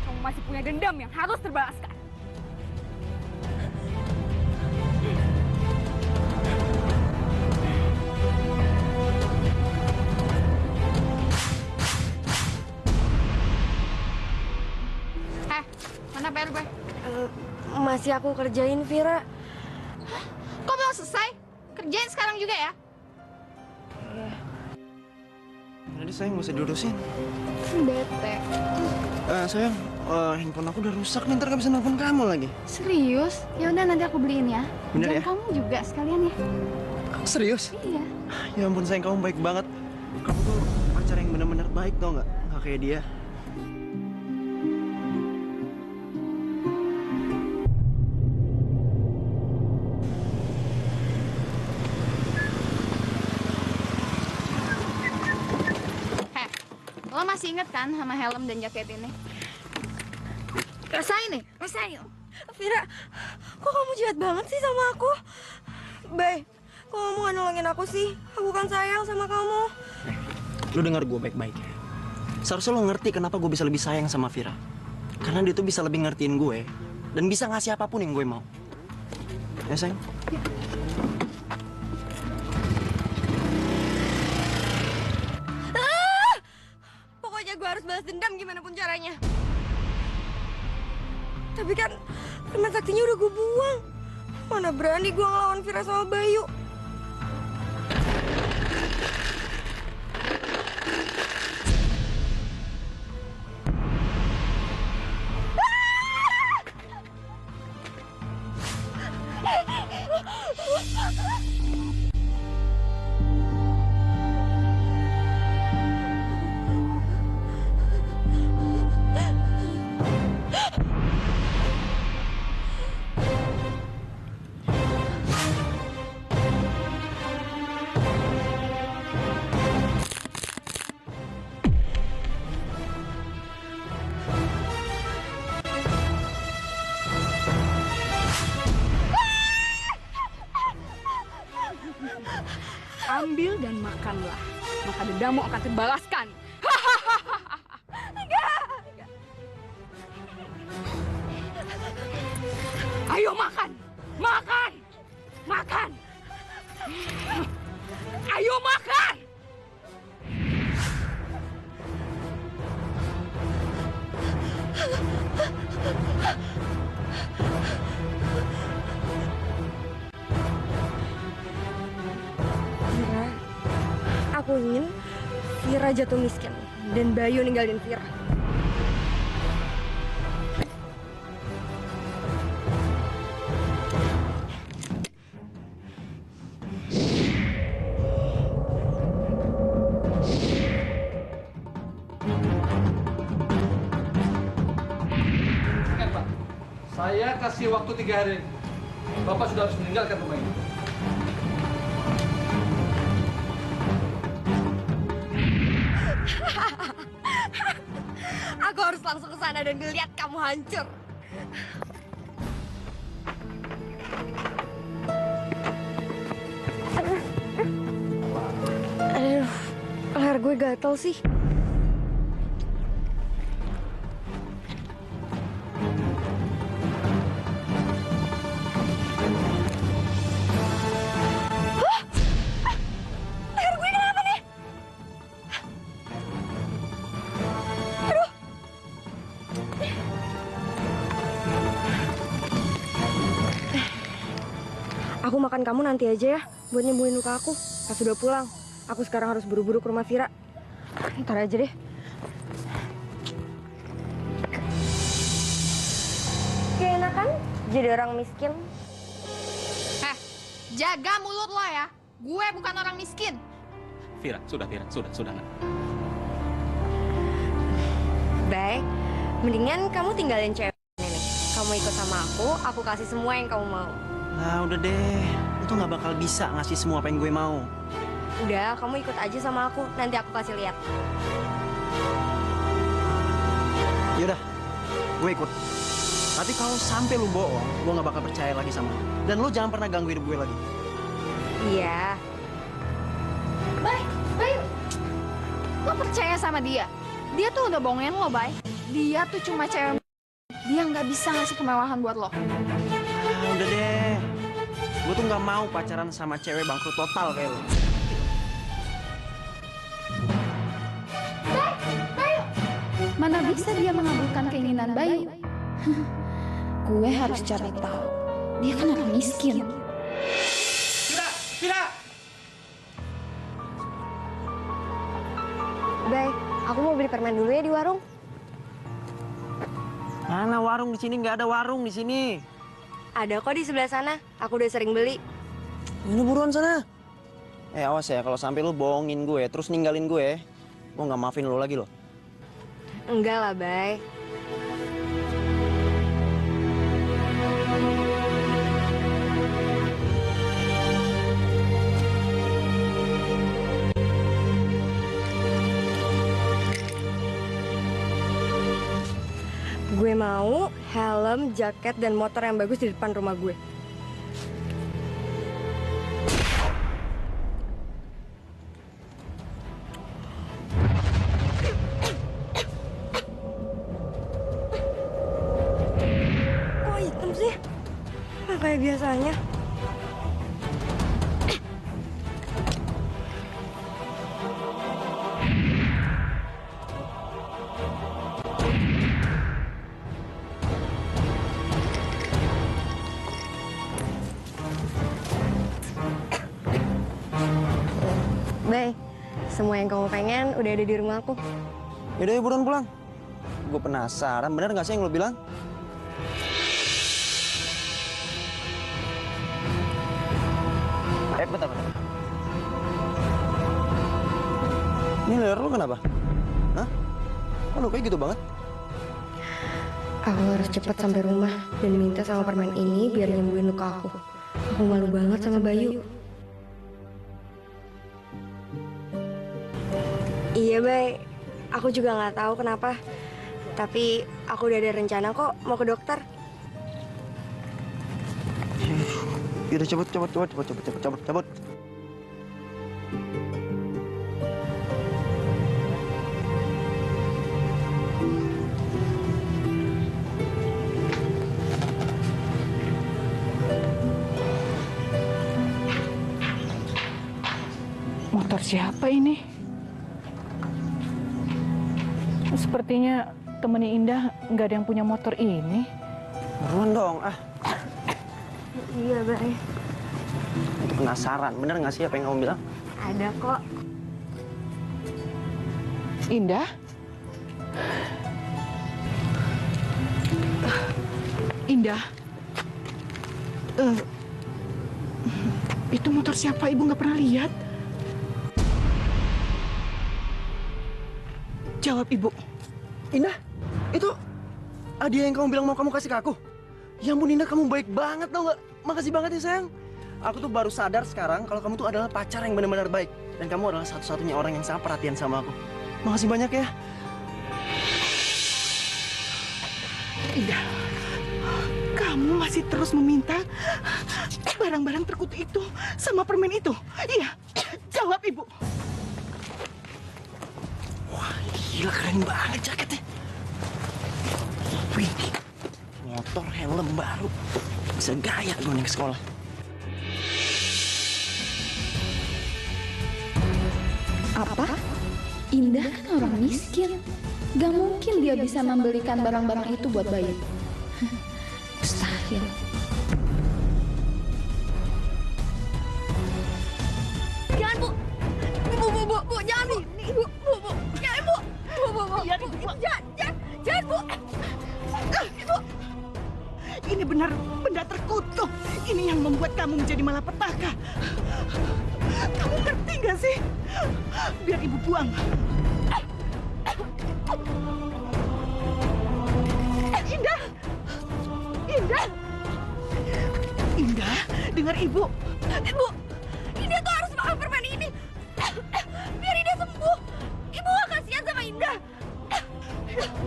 Speaker 16: Kamu masih punya dendam yang harus terbalaskan.
Speaker 4: mana PR gue?
Speaker 8: Masih aku kerjain, Vira.
Speaker 4: Kok belum selesai? Kerjain sekarang juga ya?
Speaker 10: Jadi sayang nggak usah diurusin.
Speaker 4: Bete.
Speaker 10: Sayang, handphone aku udah rusak nih, ntar gak bisa nelfon kamu lagi.
Speaker 4: Serius? Ya udah nanti aku beliin ya.
Speaker 10: Bener ya?
Speaker 4: Kamu juga sekalian ya.
Speaker 10: Serius?
Speaker 4: Iya.
Speaker 10: Ya ampun sayang, kamu baik banget. Kamu tuh pacar yang benar-benar baik tau nggak? Nggak nggak kayak dia.
Speaker 4: Lo masih inget kan sama helm dan jaket ini? Rasain nih, rasain.
Speaker 8: Vira, kok kamu jahat banget sih sama aku? Bay, kok kamu gak nolongin aku sih? Aku kan sayang sama kamu.
Speaker 10: Lu denger gue baik-baik ya. Seharusnya lo ngerti kenapa gue bisa lebih sayang sama Vira. Karena dia tuh bisa lebih ngertiin gue dan bisa ngasih apapun yang gue mau. Ya sayang? Ya.
Speaker 8: Pokoknya gue harus balas dendam gimana pun caranya. Tapi kan permen saktinya udah gue buang. Mana berani gue ngelawan Vira sama Bayu.
Speaker 16: Ambil dan makanlah, maka dendammu akan terbalaskan. Ayo makan, makan, makan. Ayo makan.
Speaker 8: Vira, aku ingin Vira jatuh miskin dan Bayu ninggalin Vira.
Speaker 17: Pak, saya kasih waktu 3 hari. Bapak sudah harus meninggalkan rumah ini.
Speaker 8: Aku harus langsung ke sana dan ngeliat kamu hancur. Aduh, leher gue gatel sih. Leher gue kenapa nih? Aduh. Aku makan kamu nanti aja ya, buat nyembuhin luka aku. Pas sudah pulang, aku sekarang harus buru-buru ke rumah Vira. Ntar aja deh. Kayak enak kan jadi orang miskin?
Speaker 4: Jaga mulut lo ya. Gue bukan orang miskin.
Speaker 9: Vira, sudah nak.
Speaker 8: Baik, mendingan kamu tinggalin cewek ini. Kamu ikut sama aku kasih semua yang kamu mau.
Speaker 10: Nah udah deh, lu tuh nggak bakal bisa ngasih semua apa yang gue mau.
Speaker 8: Udah, kamu ikut aja sama aku. Nanti aku kasih lihat.
Speaker 10: Yaudah, gue ikut. Tapi kalau sampai lu bohong, gue nggak bakal percaya lagi sama lu. Dan lu jangan pernah ganggu hidup gue lagi.
Speaker 8: Iya.
Speaker 4: Bayu, lo percaya sama dia? Dia tuh udah bohongin lo, Bay. Dia tuh cuma cewek. Dia nggak bisa ngasih kemewahan buat lo.
Speaker 10: Udah deh, gue tuh nggak mau pacaran sama cewek bangkrut total kayak lo.
Speaker 16: Mana bisa dia mengabulkan keinginan Bayu? Gue harus cari tahu. Dia kan orang miskin.
Speaker 17: Vira!
Speaker 8: Bay, aku mau beli permen dulu ya di warung.
Speaker 10: Mana warung di sini? Nggak ada warung di sini.
Speaker 8: Ada kok di sebelah sana. Aku udah sering beli.
Speaker 10: Ini buruan sana. Awas ya, kalau sampai lu bohongin gue, terus ninggalin gue nggak maafin lu lagi loh.
Speaker 8: Enggak lah, Bay. Gue mau helm, jaket, dan motor yang bagus di depan rumah gue. Kok hitam sih? Nggak kayak biasanya. Bay, semua yang kamu pengen udah ada di rumah aku.
Speaker 10: Yaudah ya buruan pulang. Gue penasaran, bener nggak sih yang lo bilang? Bentar. Ini leher lo kenapa? Hah? Kok lukanya gitu banget?
Speaker 7: Aku harus cepat sampai rumah dan minta sama permen ini biar nyembuhin luka aku. Aku malu banget sama Bayu.
Speaker 8: Iya, Bay. Aku juga nggak tahu kenapa. Tapi aku udah ada rencana kok mau ke dokter.
Speaker 10: Yaudah cabut.
Speaker 11: Motor siapa ini? Sepertinya temennya Indah nggak ada yang punya motor ini.
Speaker 10: Buruan dong,
Speaker 8: Iya, Bay.
Speaker 10: Penasaran, bener nggak sih apa yang kamu bilang?
Speaker 8: Ada kok.
Speaker 11: Indah? Indah? Itu motor siapa? Ibu nggak pernah lihat. Jawab, Ibu.
Speaker 10: Indah, itu hadiah yang kamu bilang mau kamu kasih ke aku. Ya ampun Indah, kamu baik banget tau nggak? Makasih banget ya sayang. Aku tuh baru sadar sekarang kalau kamu tuh adalah pacar yang benar-benar baik. Dan kamu adalah satu-satunya orang yang sangat perhatian sama aku. Makasih banyak ya.
Speaker 11: Indah, kamu masih terus meminta barang-barang terkutuk itu sama permen itu? Iya, jawab Ibu.
Speaker 10: Wah, gila keren banget jaketnya. Wih, motor helm baru. Bisa gaya gue nih ke sekolah.
Speaker 5: Apa? Indah kan orang miskin. Gak mungkin dia bisa membelikan barang-barang itu buat Bayu. Mustahil.
Speaker 8: Jangan, Bu. Bu, jangan, Bu. Bu. Jangan, Bu. Bu. Jangan, Bu. Bu.
Speaker 11: Ini benar benda terkutuk. Ini yang membuat kamu menjadi malapetaka. Kamu ngerti gak sih? Biar Ibu buang. Indah! Indah, dengar Ibu.
Speaker 8: Ibu, Indah tuh harus makan permen ini. Biar Indah sembuh. Ibu gak kasihan sama Indah.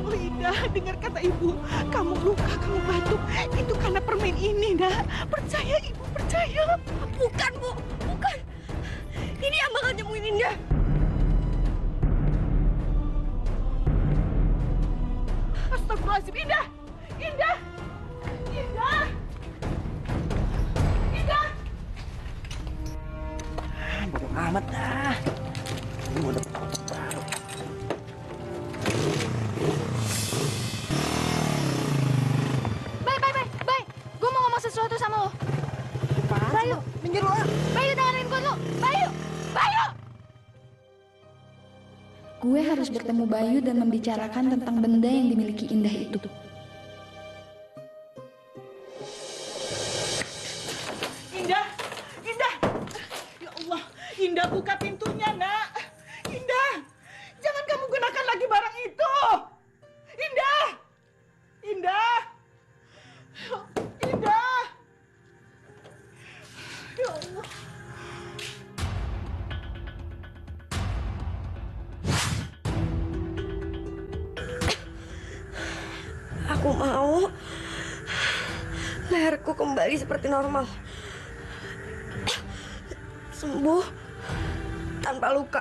Speaker 11: Oh Indah, dengar kata Ibu. Kamu luka, kamu batuk. Itu karena permen ini, Nak. Percaya Ibu, percaya.
Speaker 8: Bukan, Bu. Bukan. Ini yang bakal nyembuhin Indah.
Speaker 11: Astagfirullahaladzim, Indah! Indah! Indah! Indah!
Speaker 10: Bodo amat dah. Ini mau dapet baru.
Speaker 4: Bay, gue mau ngomong sesuatu sama lo.
Speaker 10: Bayu, minggir lo.
Speaker 4: Bayu, dengerin gue dulu. Bayu!
Speaker 5: Gue harus bertemu Bayu dan membicarakan tentang benda yang dimiliki Indah itu.
Speaker 11: Indah! Ya Allah, Indah buka pintunya, Nak. Indah, jangan kamu gunakan lagi barang itu.
Speaker 8: mau leherku kembali seperti normal. Sembuh tanpa luka.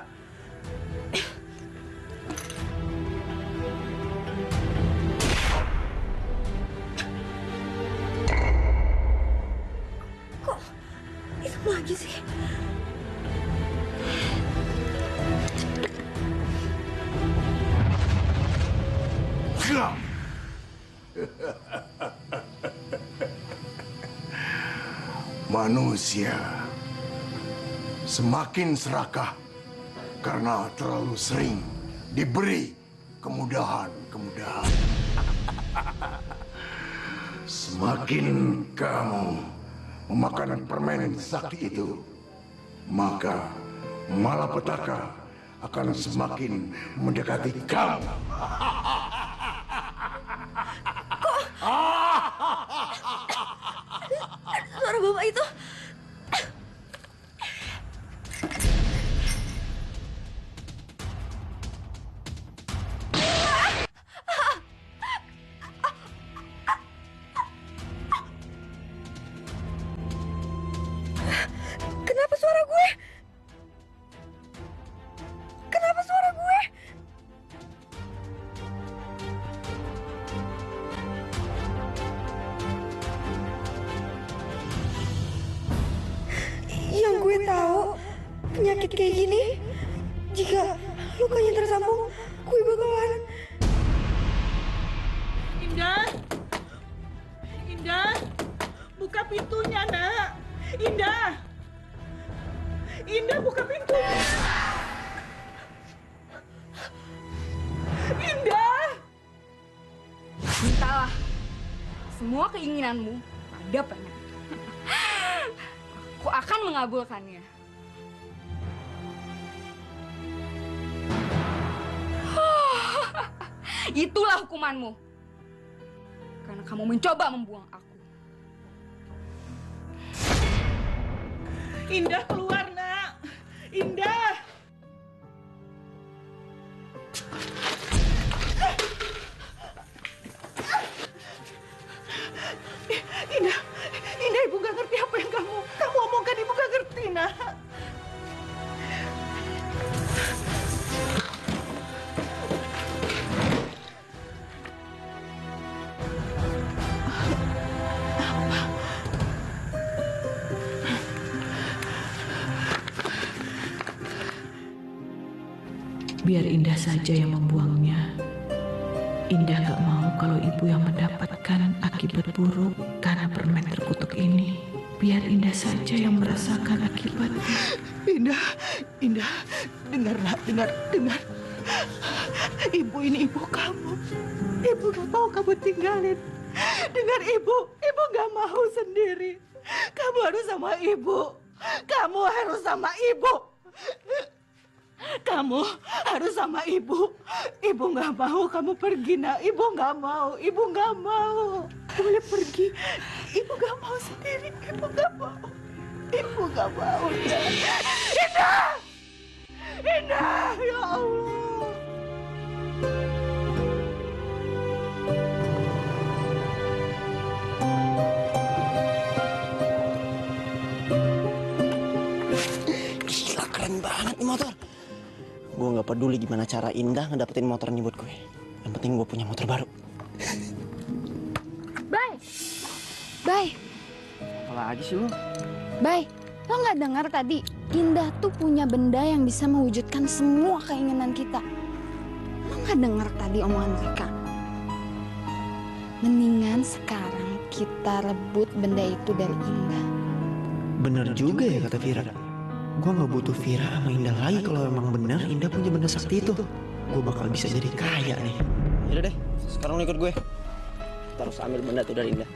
Speaker 8: Kok hitam lagi sih?
Speaker 2: Siap. Manusia semakin serakah karena terlalu sering diberi kemudahan-kemudahan. Semakin kamu memakan permen sakti itu, maka malapetaka akan semakin mendekati kamu.
Speaker 8: Suara bapak itu. Kenapa suara gue? Kenapa suara gue? Yang gue tahu, penyakit kayak gini, jika lukanya tersambung, gue bakalan...
Speaker 11: Indah! Indah! Buka pintunya, nak! Indah! Indah, buka pintunya! Indah!
Speaker 16: Mintalah semua keinginanmu pada pengen. Aku akan mengabulkannya. Itulah hukumanmu. Karena kamu mencoba membuang aku.
Speaker 11: Indah, keluar, nak! Indah! Indah, Indah, ibu gak ngerti apa yang kamu omongkan. Ibu gak ngerti, nak.
Speaker 18: Biar Indah saja yang membuangnya. Indah gak mau kalau ibu yang mendapatkan akibat buruk karena permen terkutuk ini. Biar Indah saja yang merasakan akibatnya.
Speaker 11: Indah, dengar, nak, dengar. Ibu ini ibu kamu. Ibu gak mau kamu tinggalin. Dengar ibu gak mau sendiri. Kamu harus sama ibu. Kamu harus sama ibu. Kamu harus sama ibu. Ibu nggak mau kamu pergi, nak. Ibu nggak mau. Ibu nggak mau. Boleh pergi. Ibu nggak mau sendiri. Ibu nggak mau. Ibu nggak mau. Indah! Indah! Ya Allah!
Speaker 10: Gila, keren banget nih motor. Gue nggak peduli gimana cara Indah ngedapetin motor ini buat gue. Yang penting gue punya motor baru.
Speaker 5: Bay,
Speaker 10: Apa lagi sih lu?
Speaker 5: Bay, lo nggak dengar tadi? Indah tuh punya benda yang bisa mewujudkan semua keinginan kita. Lo nggak dengar tadi omongan mereka? Mendingan sekarang kita rebut benda itu dari Indah.
Speaker 10: Bener juga ya kata Vira. Gue nggak butuh Vira sama Indah lagi kalau emang bener Indah punya benda sakti itu. Gue bakal bisa jadi kaya nih. Yaudah deh, sekarang lo ikut gue. Kita harus ambil benda itu dari Indah.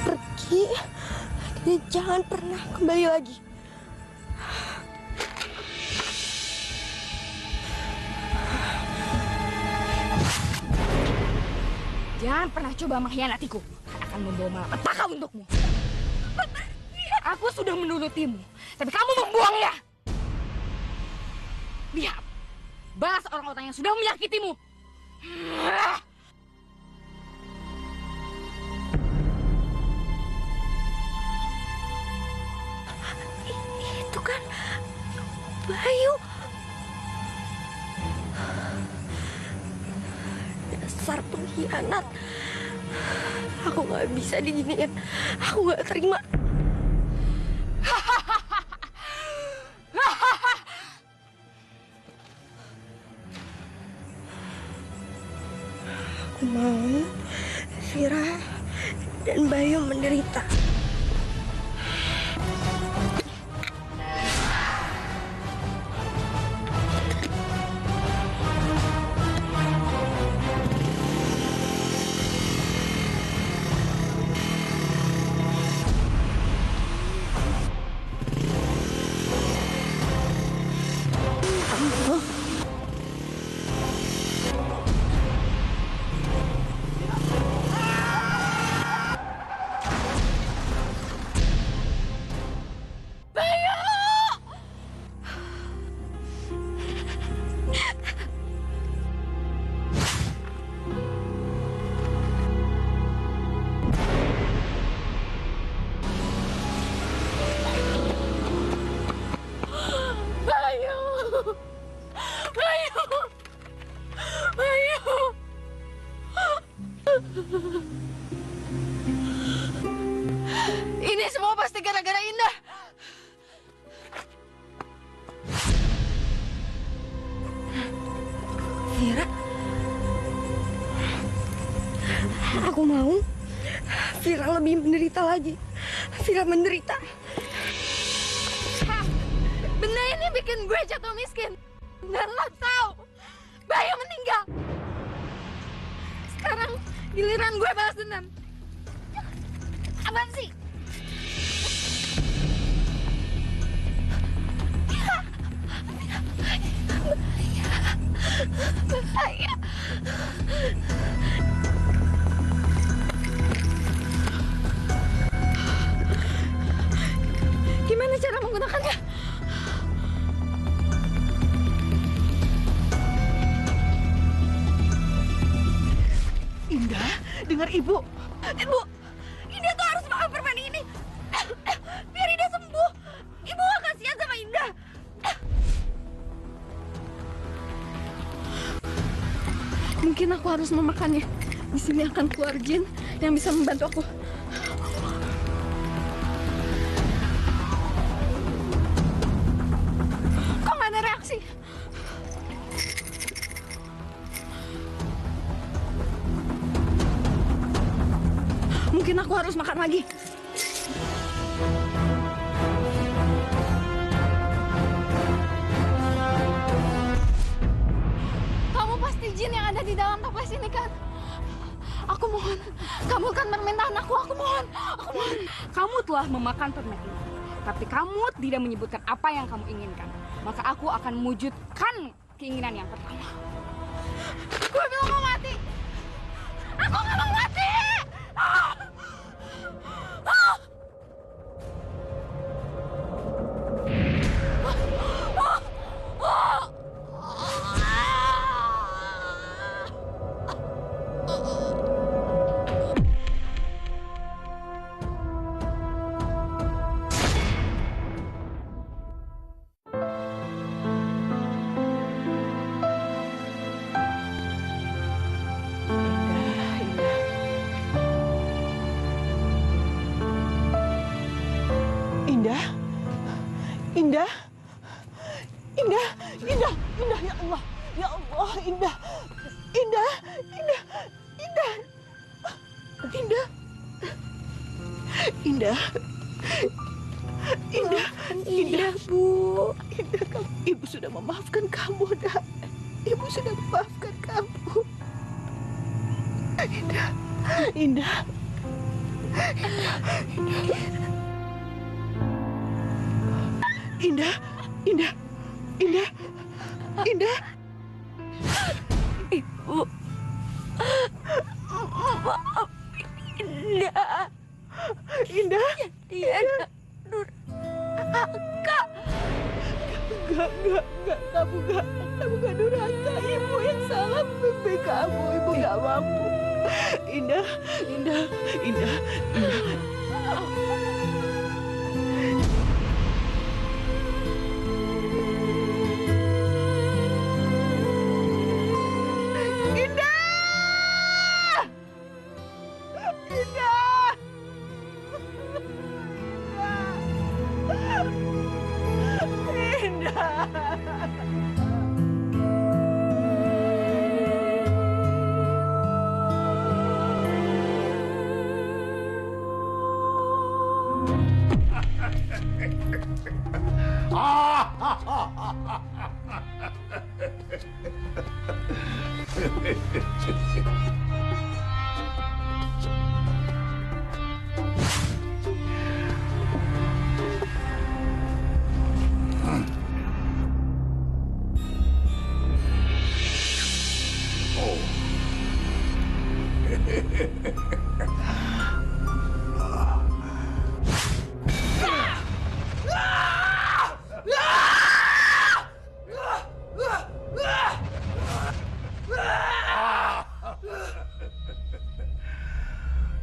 Speaker 8: Pergi dan jangan pernah kembali lagi.
Speaker 16: Jangan pernah coba mengkhianatiku. Akan membawa malapetaka untukmu. Aku sudah menurutimu, tapi kamu membuangnya. Lihat, balas orang-orang yang sudah menyakitimu.
Speaker 8: Itu kan Bayu. Dasar pengkhianat. Aku nggak bisa diginiin. Aku nggak terima. Aku mau Vira dan Bayu menderita.
Speaker 4: Ini semua pasti gara-gara Indah.
Speaker 8: Vira, aku mau Vira lebih menderita lagi. Vira menderita.
Speaker 4: Benda ini bikin gue jatuh miskin. Dan lo tahu, Bayu meninggal. Sekarang giliran gue balas dendam. Apaan sih? Bahaya. Gimana cara menggunakannya?
Speaker 11: Indah, dengar ibu.
Speaker 8: Ibu, Indah tuh harus makan permen ini. Biar Indah sembuh. Ibu gak kasihan sama Indah.
Speaker 4: Mungkin aku harus memakannya. Di sini akan keluar jin yang bisa membantu aku. Kok nggak ada reaksi? Mungkin aku harus makan lagi. Kamu pasti jin yang ada di dalam toples ini kan? Aku mohon, kabulkan permintaan aku mohon. Aku mohon.
Speaker 16: Kamu telah memakan permen ini, tapi kamu tidak menyebutkan apa yang kamu inginkan. Maka aku akan mewujudkan keinginan yang pertama.
Speaker 4: Gue bilang mau mati. Aku nggak mau mati.
Speaker 11: Indah, Indah, Indah, Indah, ya Allah, ya Allah, Indah, Indah, Indah, Indah, Indah, Indah, Indah, Indah, Bu, Indah, Ibu sudah memaafkan kamu, Dak. Ibu sudah memaafkan kamu. Indah, Indah, Indah, Indah, Indah, Indah, Indah, Ibu.
Speaker 3: Maaf, Indah.
Speaker 11: Indah?
Speaker 3: Tiada durhaka.
Speaker 11: Enggak. Kamu enggak durhaka. Ibu yang salah membimbing kamu. Ibu enggak mampu. Indah.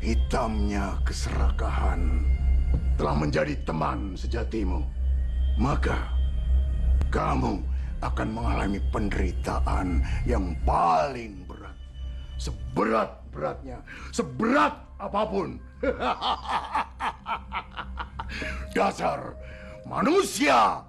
Speaker 2: Hitamnya keserakahan telah menjadi teman sejatimu. Maka kamu akan mengalami penderitaan yang paling berat. Seberat-beratnya, seberat apapun. Dasar manusia.